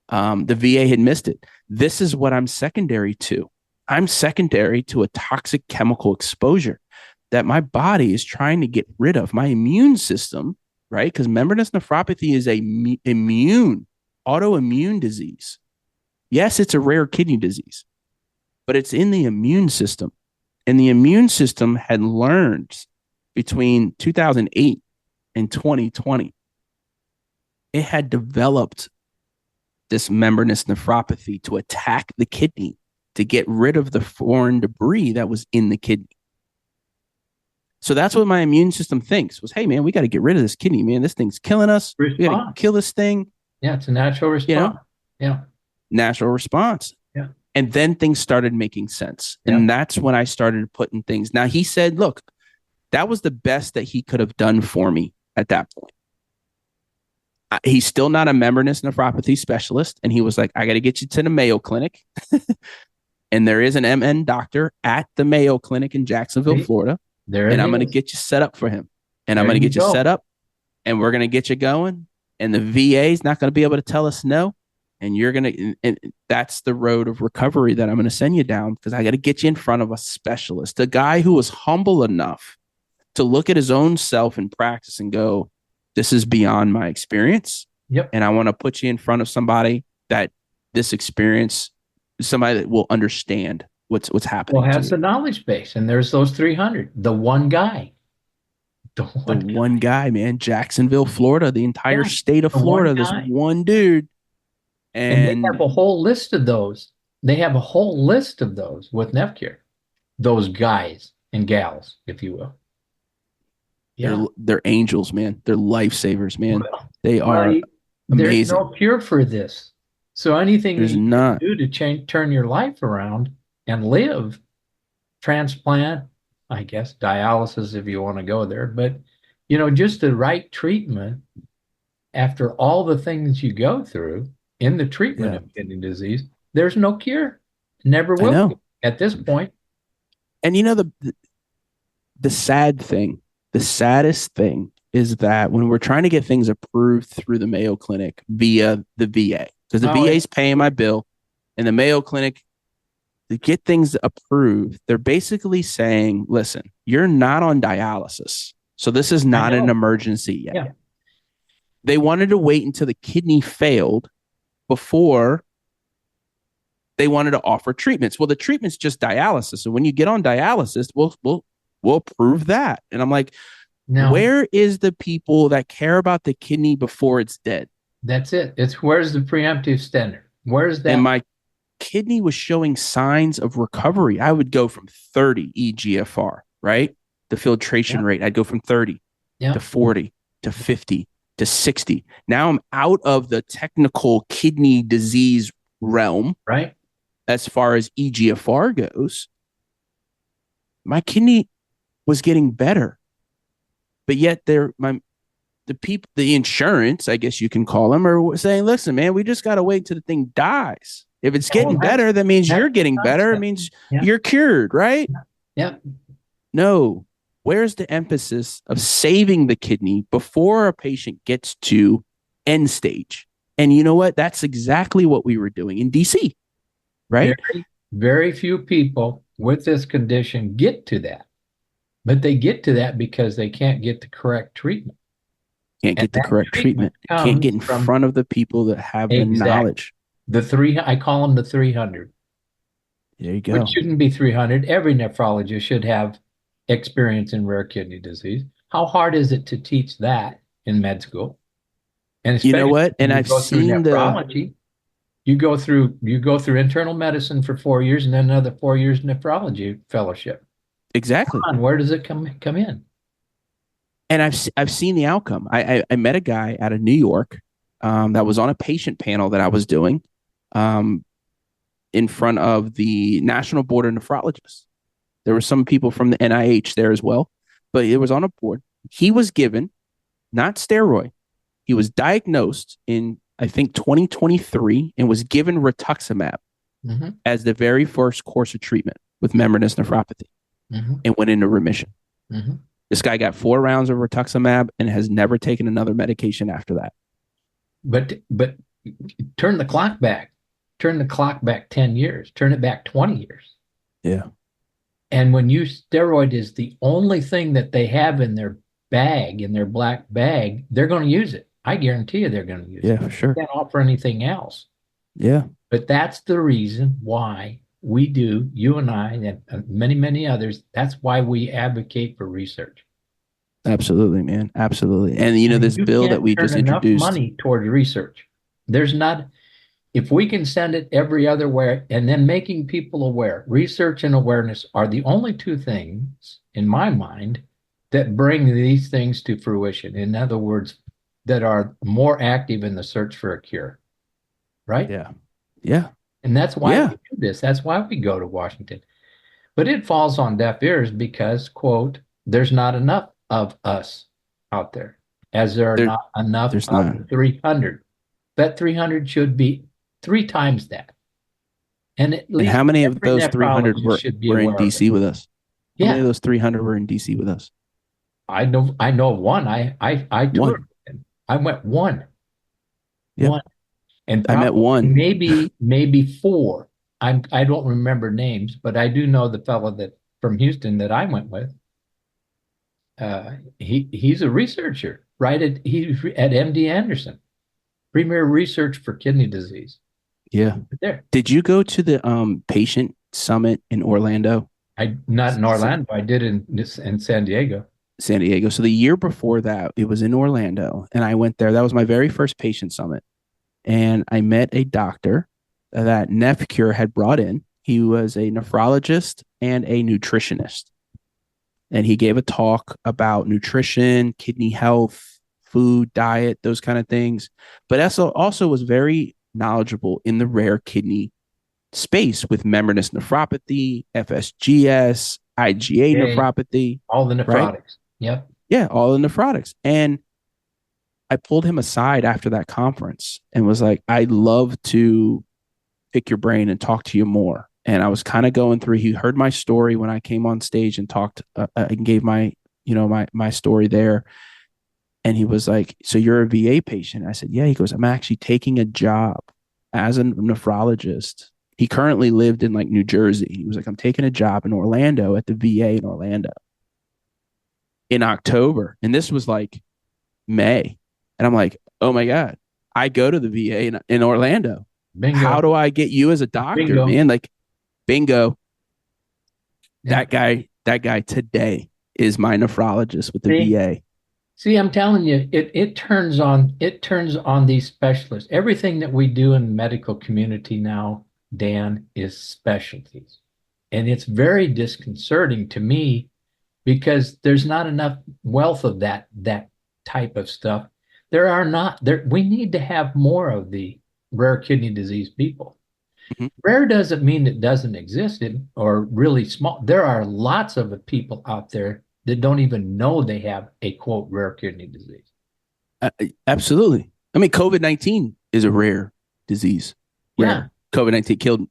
The VA had missed it. This is what I'm secondary to. I'm secondary to a toxic chemical exposure that my body is trying to get rid of. My immune system, right? Because membranous nephropathy is a autoimmune disease. Yes, it's a rare kidney disease, but it's in the immune system. And the immune system had learned between 2008 and 2020, it had developed this membranous nephropathy to attack the kidney to get rid of the foreign debris that was in the kidney. So that's what my immune system thinks was, hey, man, we got to get rid of this kidney, man. This thing's killing us. We got to kill this thing. Yeah, it's a natural response. Yeah. Natural response. Yeah. And then things started making sense. And that's when I started putting things. Now, he said, look, that was the best that he could have done for me at that point. He's still not a membranous nephropathy specialist. And he was like, I got to get you to the Mayo Clinic. And there is an MN doctor at the Mayo Clinic in Jacksonville, Florida. There and it I'm going to is. get you set up for him. And I'm There going to you get you go. set up, and we're going to get you going. And the VA is not going to be able to tell us no. And you're going to, and that's the road of recovery that I'm going to send you down, because I got to get you in front of a specialist, a guy who was humble enough to look at his own self in practice and go, this is beyond my experience. Yep. And I want to put you in front of somebody that this experience, somebody that will understand what's happening. Well, has the knowledge base, and there's those 300. The one guy. The one guy, man, Jacksonville, Florida, the entire state of Florida, this one dude. And they have a whole list of those. They have a whole list of those with NephCure. Those guys and gals, if you will. Yeah. They're angels, man. They're lifesavers, man. They are amazing. There's no cure for this. So anything there's you not. can do to turn your life around and live, transplant, I guess, dialysis if you want to go there, but just the right treatment after all the things you go through in the treatment of kidney disease, there's no cure. Never will be at this point. And the sad thing, the saddest thing is that when we're trying to get things approved through the Mayo Clinic via the VA, because the VA is paying my bill, and the Mayo Clinic, to get things approved, they're basically saying, listen, you're not on dialysis, so this is not an emergency yet. Yeah. They wanted to wait until the kidney failed before they wanted to offer treatments. Well, the treatment's just dialysis. And when you get on dialysis, we'll approve that. And I'm like, no. Where is the people that care about the kidney before it's dead? That's it. It's where's the preemptive standard? Where's that? And my kidney was showing signs of recovery. I would go from 30 eGFR, right? The filtration rate. I'd go from 30 to 40 to 50 to 60. Now I'm out of the technical kidney disease realm, right? As far as eGFR goes, my kidney was getting better, but yet the insurance, I guess you can call them, are saying, listen, man, we just got to wait till the thing dies. If it's getting better, that means you're getting better. It means you're cured, right? Yeah. No. Where's the emphasis of saving the kidney before a patient gets to end stage? And you know what? That's exactly what we were doing in DC, right? Very, very few people with this condition get to that. But they get to that because they can't get the correct treatment. Can't get the correct treatment. Can't get in front of the people that have the knowledge. I call them the 300. There you go. Which shouldn't be 300. Every nephrologist should have experience in rare kidney disease. How hard is it to teach that in med school? And you know what? And I've seen nephrology. You go through internal medicine for 4 years and then another 4 years nephrology fellowship. Exactly. Come on, where does it come in? And I've seen the outcome. I met a guy out of New York that was on a patient panel that I was doing in front of the National Board of Nephrologists. There were some people from the NIH there as well, but it was on a board. He was given, not steroid, he was diagnosed in, I think, 2023 and was given rituximab as the very first course of treatment with membranous nephropathy and went into remission. This guy got 4 rounds of rituximab and has never taken another medication after that. But turn the clock back. Turn the clock back 10 years. Turn it back 20 years. Yeah. And when steroid is the only thing that they have in their bag, in their black bag, they're going to use it. I guarantee you they're going to use it. Yeah, for sure. They can't offer anything else. Yeah. But that's the reason why we do, you and I, and many, many others, that's why we advocate for research. Absolutely, man. Absolutely. And this bill that we just introduced. Money towards research. There's not, if we can send it every other way, and then making people aware, research and awareness are the only two things, in my mind, that bring these things to fruition. In other words, that are more active in the search for a cure. Right? Yeah. Yeah. And that's why we do this. That's why we go to Washington. But it falls on deaf ears because, quote, there's not enough of us out there, as there are not enough of the 300. That 300 should be 3 times that. And at least how many of those 300 were in DC with us? How many Yeah, of those 300 were in DC with us? I know of one. I toured. One. With him. I went one. Yep. One. And I met probably one. maybe four. I don't remember names, but I do know the fellow that from Houston that I went with. He's a researcher, right? He's at MD Anderson, premier research for kidney disease. Yeah. There, Did you go to the patient summit in Orlando? I not in Orlando. I did in San Diego. San Diego. So the year before that, it was in Orlando, and I went there. That was my very first patient summit, and I met a doctor that NephCure had brought in. He was a nephrologist and a nutritionist, and he gave a talk about nutrition, kidney health, food, diet, those kind of things. But also was very knowledgeable in the rare kidney space with membranous nephropathy, FSGS, IgA Okay, nephropathy, all the right? nephrotics. Yep. Yeah, all the nephrotics. And I pulled him aside after that conference and was like, I'd love to pick your brain and talk to you more. And I was kind of going through, he heard my story when I came on stage and talked and gave my story there. And he was like, so you're a VA patient? I said, yeah. He goes, I'm actually taking a job as a nephrologist. He currently lived in like New Jersey. He was like, I'm taking a job in Orlando at the VA in Orlando in October. And this was like May. And I'm like, oh my God, I go to the VA in Orlando. Bingo. How do I get you as a doctor, Bingo. man? Like, bingo. Yeah. That guy today is my nephrologist with the VA. See, I'm telling you, it turns on these specialists. Everything that we do in the medical community now, Dan, is specialties. And it's very disconcerting to me because there's not enough wealth of that type of stuff. There are not there. We need to have more of the rare kidney disease people. Mhm. Rare doesn't mean it doesn't exist or really small. There are lots of people out there that don't even know they have a quote rare kidney disease. Absolutely. I mean, COVID-19 is a rare disease. Rare. Yeah. COVID-19 killed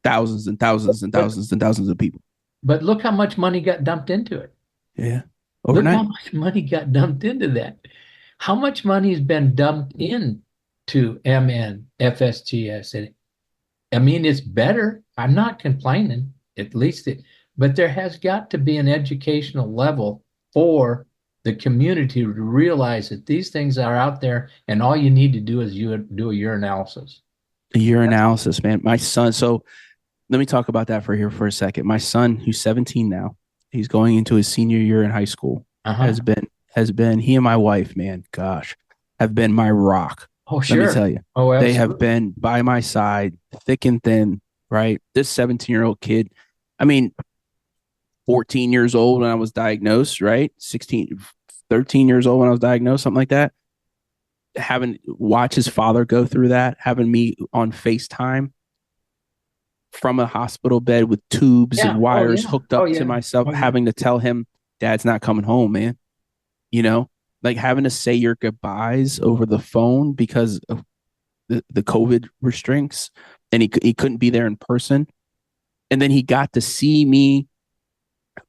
thousands and thousands and thousands and thousands of people. But look how much money got dumped into it. Yeah. Overnight. Look how much money got dumped into that. How much money has been dumped into MN, FSGS? And I mean, it's better. I'm not complaining, at least but there has got to be an educational level for the community to realize that these things are out there and all you need to do is you do a urinalysis. A urinalysis, man. My son, so let me talk about that for a second. My son, who's 17 now, he's going into his senior year in high school, has been he and my wife, man, gosh, have been my rock. Oh, sure. Let me tell you. Oh, absolutely. They have been by my side, thick and thin, right? This 17-year-old kid, I mean, 14 years old when I was diagnosed, right? 13 years old when I was diagnosed, something like that. Having watched his father go through that, having me on FaceTime from a hospital bed with tubes and wires hooked up to myself, having to tell him, Dad's not coming home, man. You know, like having to say your goodbyes over the phone because of the COVID restraints, and he couldn't be there in person. And then he got to see me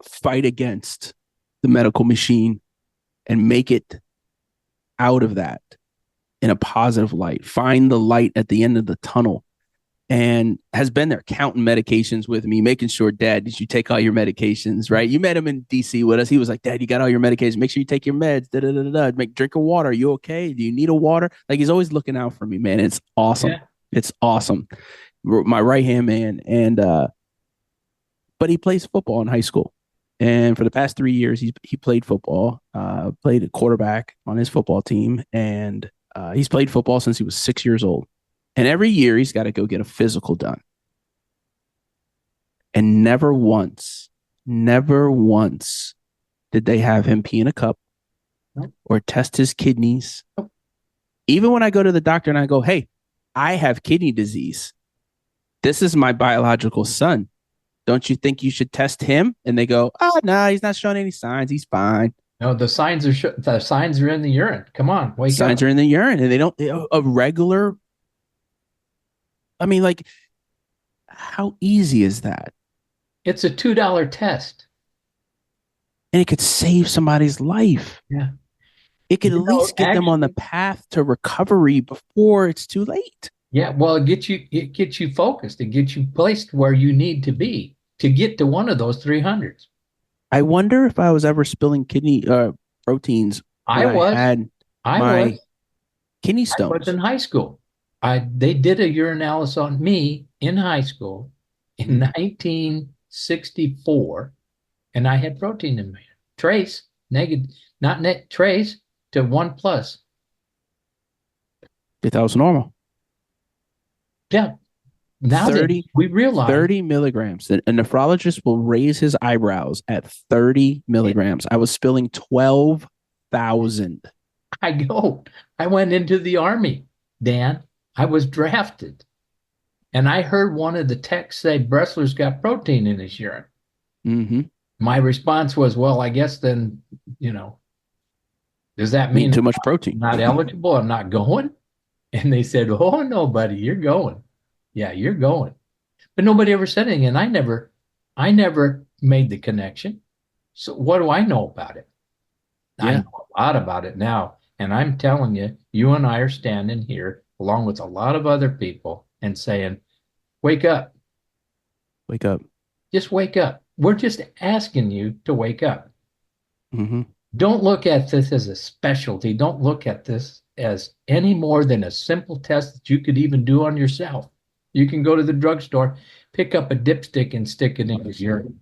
fight against the medical machine and make it out of that in a positive light, find the light at the end of the tunnel, and has been there counting medications with me, making sure, Dad, did you take all your medications, right? You met him in DC with us. He was like, Dad, you got all your medications. Make sure you take your meds. Drink a water. Are you okay? Do you need a water? Like, he's always looking out for me, man. It's awesome. Yeah. It's awesome. My right-hand man. And, but he plays football in high school. And for the past 3 years, he played football, played a quarterback on his football team. And he's played football since he was 6 years old. And every year he's got to go get a physical done. And never once did they have him pee in a cup or test his kidneys. Even when I go to the doctor and I go, hey, I have kidney disease. This is my biological son. Don't you think you should test him? And they go, oh, no, he's not showing any signs. He's fine. No, the signs are in the urine. Come on, wake up. Signs are in the urine, and they don't a regular. I mean, like, how easy is that? It's a $2 test. and it could save somebody's life. Yeah. It could at least get them on the Actually, path to recovery before it's too late. yeah, well, it gets you focused. It gets you placed where you need to be to get to one of those 300s. I wonder if I was ever spilling kidney proteins I when I was, had I my was, kidney I was stones. in high school. They did a urinalysis on me in high school in 1964, and I had protein in me. Trace, negative, not net trace to 1 plus. If that was normal. Yeah. Now that 30, we realize 30 milligrams. A nephrologist will raise his eyebrows at 30 milligrams. I was spilling 12,000. I went into the army, Dan. I was drafted. And I heard one of the techs say Bresler's got protein in his urine. Mm-hmm. My response was, well, I guess then, does that mean Eating too much protein. I'm not eligible? I'm not going? And they said, oh, no, buddy, you're going. Yeah, you're going. But nobody ever said anything. And I never made the connection. So what do I know about it? I Yeah. know a lot about it now. And I'm telling you, you and I are standing here along with a lot of other people and saying, wake up. Wake up. Just wake up. We're just asking you to wake up. Mm-hmm. Don't look at this as a specialty. Don't look at this as any more than a simple test that you could even do on yourself. You can go to the drugstore, pick up a dipstick and stick it in your urine.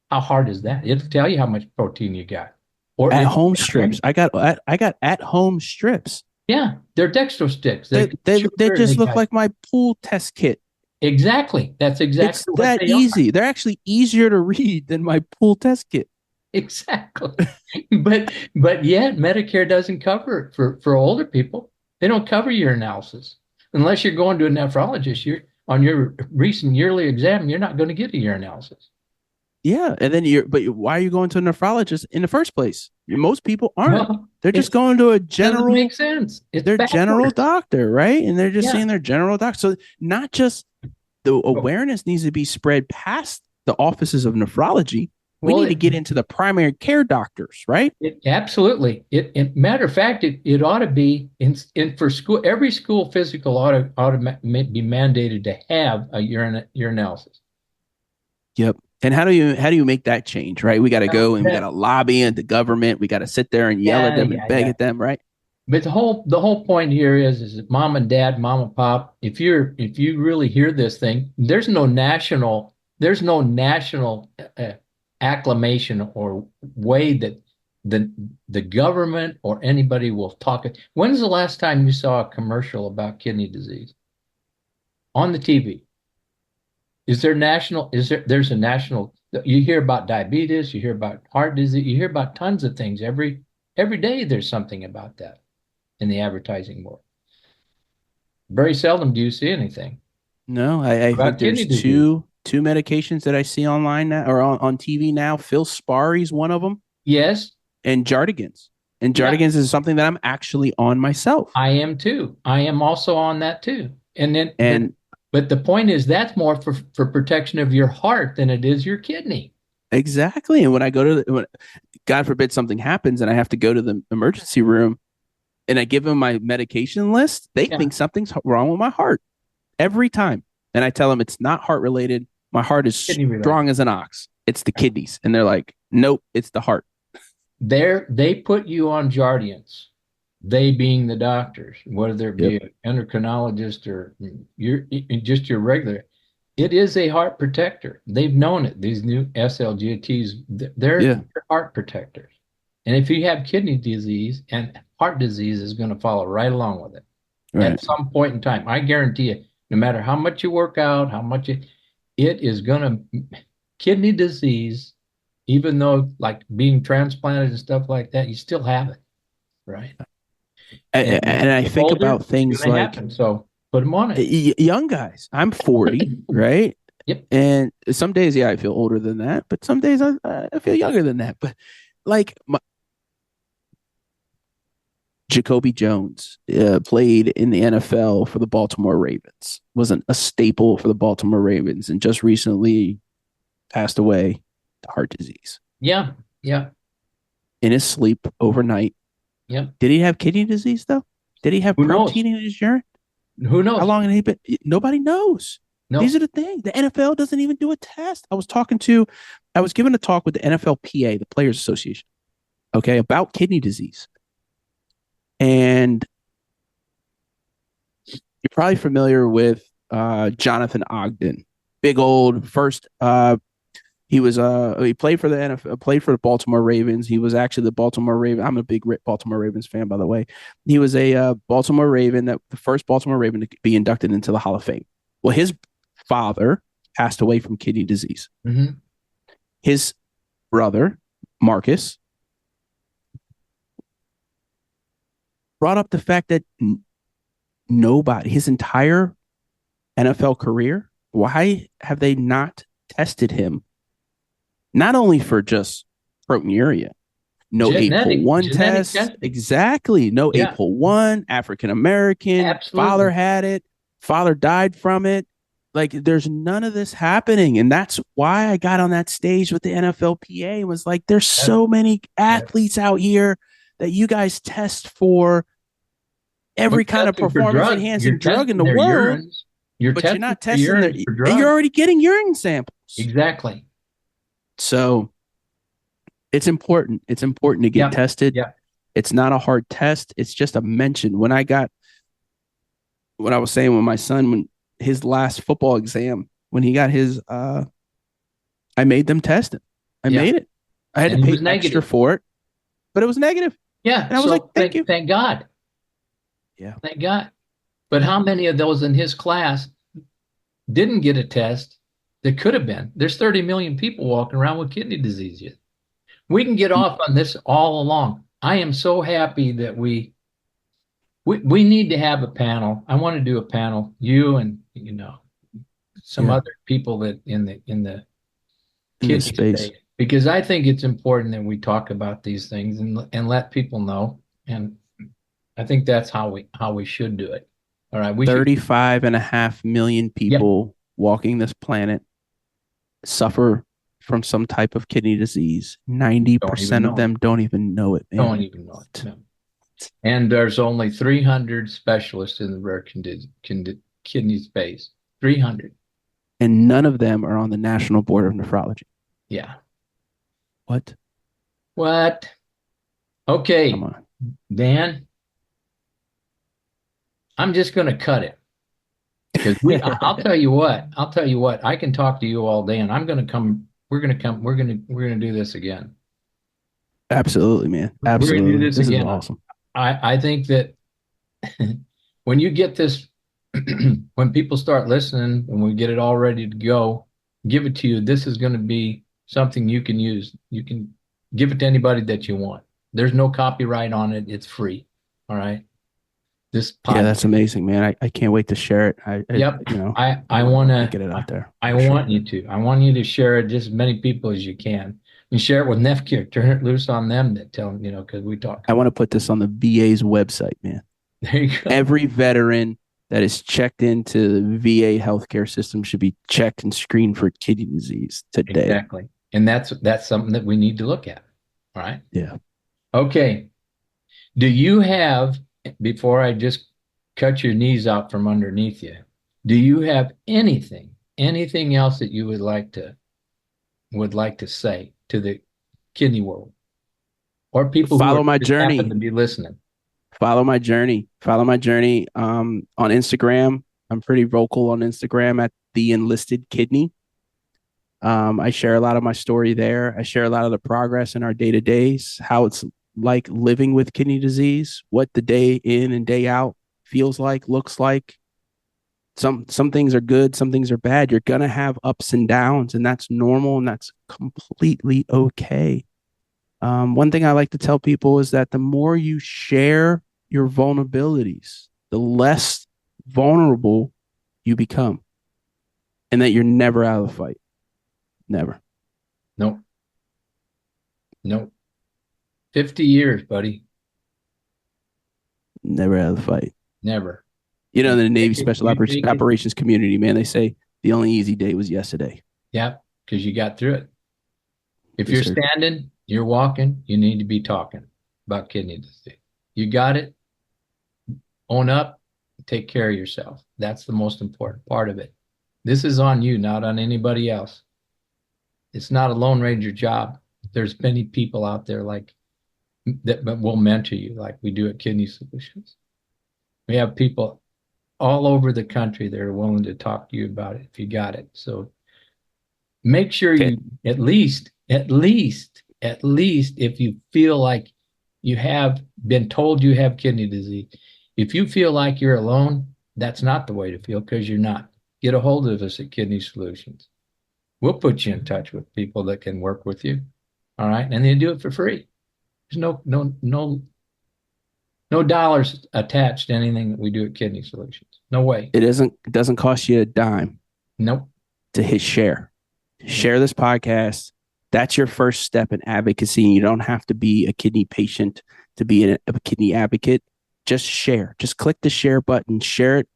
How hard is that? It'll tell you how much protein you got. Or At home strips. I got at home strips. Yeah, they're dextro sticks. They just look like my pool test kit. Exactly. That's exactly It's what that they easy. are. They're actually easier to read than my pool test kit. Exactly. But yet Medicare doesn't cover it for older people. They don't cover your analysis. Unless you're going to a nephrologist, you're on your recent yearly exam, you're not going to get a urinalysis. Yeah, and then but why are you going to a nephrologist in the first place? Most people aren't. Well, They're just going to a doesn't general. make sense. It's Their general backwards. doctor, right? And they're just Yeah. seeing their general doctor. So not just the awareness needs to be spread past the offices of nephrology. We Well, need to get into the primary care doctors, right? Absolutely. Matter of fact, it ought to be in for school. Every school physical ought to be mandated to have a urinalysis. Yep. And how do you make that change, right? We got to go and we got to lobby at the government. We got to sit there and yell at them and beg at them, right? But the whole point here is that mom and dad, mom and pop, if you really hear this thing, there's no national acclamation or way that the government or anybody will talk. When's the last time you saw a commercial about kidney disease on the TV? There's a national, you hear about diabetes, you hear about heart disease, you hear about tons of things. Every day there's something about that in the advertising world. Very seldom do you see anything. No, I think there's two medications that I see online now or on TV now. Filspari's one of them. Yes. And Jardigan's. And Jardigan's is something that I'm actually on myself. I am too. I am also on that too. But the point is that's more for protection of your heart than it is your kidney. Exactly. And when I go to God forbid something happens and I have to go to the emergency room and I give them my medication list, they think something's wrong with my heart every time. And I tell them it's not heart related. My heart is strong as an ox. It's the kidneys. And they're like, nope, it's the heart. They put you on Jardians. They being the doctors, whether there be an endocrinologist or just your regular, it is a heart protector. They've known it. These new SLGTs, they're heart protectors. And if you have kidney disease, and heart disease is going to follow right along with it at some point in time. I guarantee you, no matter how much you work out, it is going to, kidney disease, even though like being transplanted and stuff like that, you still have it, right? And I think about things like, so put them on it. Young guys, I'm 40, right? Yep. And some days, I feel older than that, but some days I feel younger than that. But like Jacoby Jones played in the NFL for the Baltimore Ravens, wasn't a staple for the Baltimore Ravens, and just recently passed away to heart disease. Yeah. in his sleep overnight. Yep. Did he have kidney disease though? Did he have Who knows? protein in his urine? Who knows? How long had he been? Nobody knows. No. These are the things. The NFL doesn't even do a test. I was given a talk with the NFLPA, the Players Association, okay, about kidney disease. And you're probably familiar with Jonathan Ogden, big old first. He played for the NFL, played for the Baltimore Ravens. He was actually the Baltimore Raven. I'm a big Baltimore Ravens fan, by the way. He was a Baltimore Raven, the first Baltimore Raven to be inducted into the Hall of Fame. Well, his father passed away from kidney disease. Mm-hmm. His brother, Marcus, brought up the fact that nobody, his entire NFL career, why have they not tested him? Not only for just proteinuria, no APOL1 test. Testing. Exactly. No APOL1, African American, father had it, father died from it. Like there's none of this happening. And that's why I got on that stage with the NFLPA and was like, there's so many athletes out here that you guys test for every kind of performance enhancing drug in the world. But you're not testing and you're already getting urine samples. Exactly. So it's important. It's important to get tested. Yeah. It's not a hard test. It's just a mention. When I was saying with my son, when his last football exam, when he got his, I made them test it. I made it. I had to pay extra for it, but it was negative. Yeah. And I was like, thank you. Thank God. Yeah. Thank God. But how many of those in his class didn't get a test that could have been? There's 30 million people walking around with kidney disease yet. We can get off on this all along. I am so happy that we need to have a panel. I want to do a panel, you and some other people that in the kidney space, because I think it's important that we talk about these things and let people know. And I think that's how we should do it. All right. 35.5 million people walking this planet suffer from some type of kidney disease. 90% of them don't even know it. Man. Don't even know it. No. And there's only 300 specialists in the rare kidney space. 300. And none of them are on the National Board of Nephrology. Yeah. What? Okay. Come on. Dan, I'm just going to cut it. Because I'll tell you what, I can talk to you all day and we're going to do this again. Absolutely, man. Absolutely. We're going to do this again. Is awesome. I think that when you get this, when people start listening and we get it all ready to go, give it to you. This is going to be something you can use. You can give it to anybody that you want. There's no copyright on it. It's free. All right. Yeah, that's amazing, man. I can't wait to share it. I want to get it out there. I want you to share it just as many people as you can. And share it with NephCare. Turn it loose on them that tell them, because we talk. I want to put this on the VA's website, man. There you go. Every veteran that is checked into the VA healthcare system should be checked and screened for kidney disease today. Exactly. And that's something that we need to look at. All right. Yeah. Okay. Do you have, before I just cut your knees out from underneath you, do you have anything else that you would like to say to the kidney world or people follow who my journey happen to be listening? Follow my journey on Instagram. I'm pretty vocal on Instagram at The Enlisted Kidney. I share a lot of my story there. I share a lot of the progress in our day-to-days, how it's like living with kidney disease, what the day in and day out feels like, looks like. Some things are good, some things are bad. You're going to have ups and downs, and that's normal, and that's completely okay. One thing I like to tell people is that the more you share your vulnerabilities, the less vulnerable you become, and that you're never out of the fight. Never. Nope. 50 years, buddy. Never out of the fight. Never. In the Navy Special Operations community, man, they say the only easy day was yesterday. Yeah, because you got through it. If you're standing, You're walking, you need to be talking about kidney disease. You got it, own up, take care of yourself. That's the most important part of it. This is on you, not on anybody else. It's not a Lone Ranger job. There's many people out there like that will mentor you, like we do at Kidney Solutions. We have people all over the country that are willing to talk to you about it if you got it. So make sure you at least if you feel like you have been told you have kidney disease, if you feel like you're alone, that's not the way to feel, because you're not. Get a hold of us at Kidney Solutions. We'll put you in touch with people that can work with you. All right. And they do it for free. There's no dollars attached to anything that we do at Kidney Solutions. No way. It doesn't cost you a dime. Nope. To hit share. Share this podcast. That's your first step in advocacy. You don't have to be a kidney patient to be a kidney advocate. Just share. Just click the share button. Share it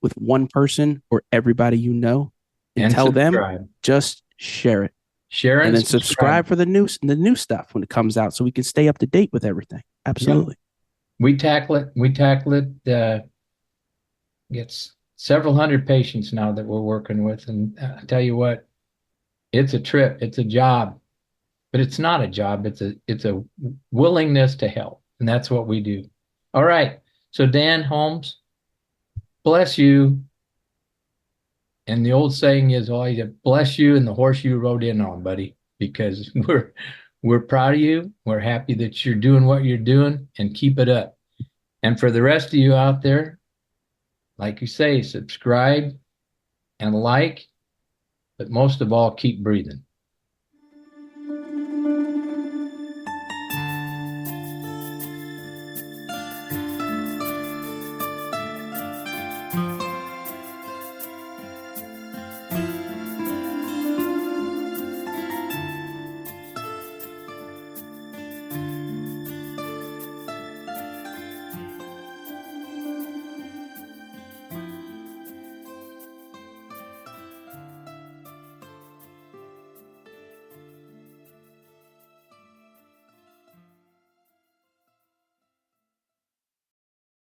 with one person or everybody you know, and tell subscribe. them just share it. Share and then subscribe for the new stuff when it comes out, so we can stay up to date with everything. Absolutely. Yep. We tackle it. It's several hundred patients now that we're working with, and I tell you what, it's a trip, it's a job, but it's not a job. It's a willingness to help, and that's what we do. All right. So Dan Holmes, bless you. And the old saying is always, bless you and the horse you rode in on, buddy, because we're proud of you. We're happy that you're doing what you're doing, and keep it up. And for the rest of you out there, like you say, subscribe and like, but most of all, keep breathing.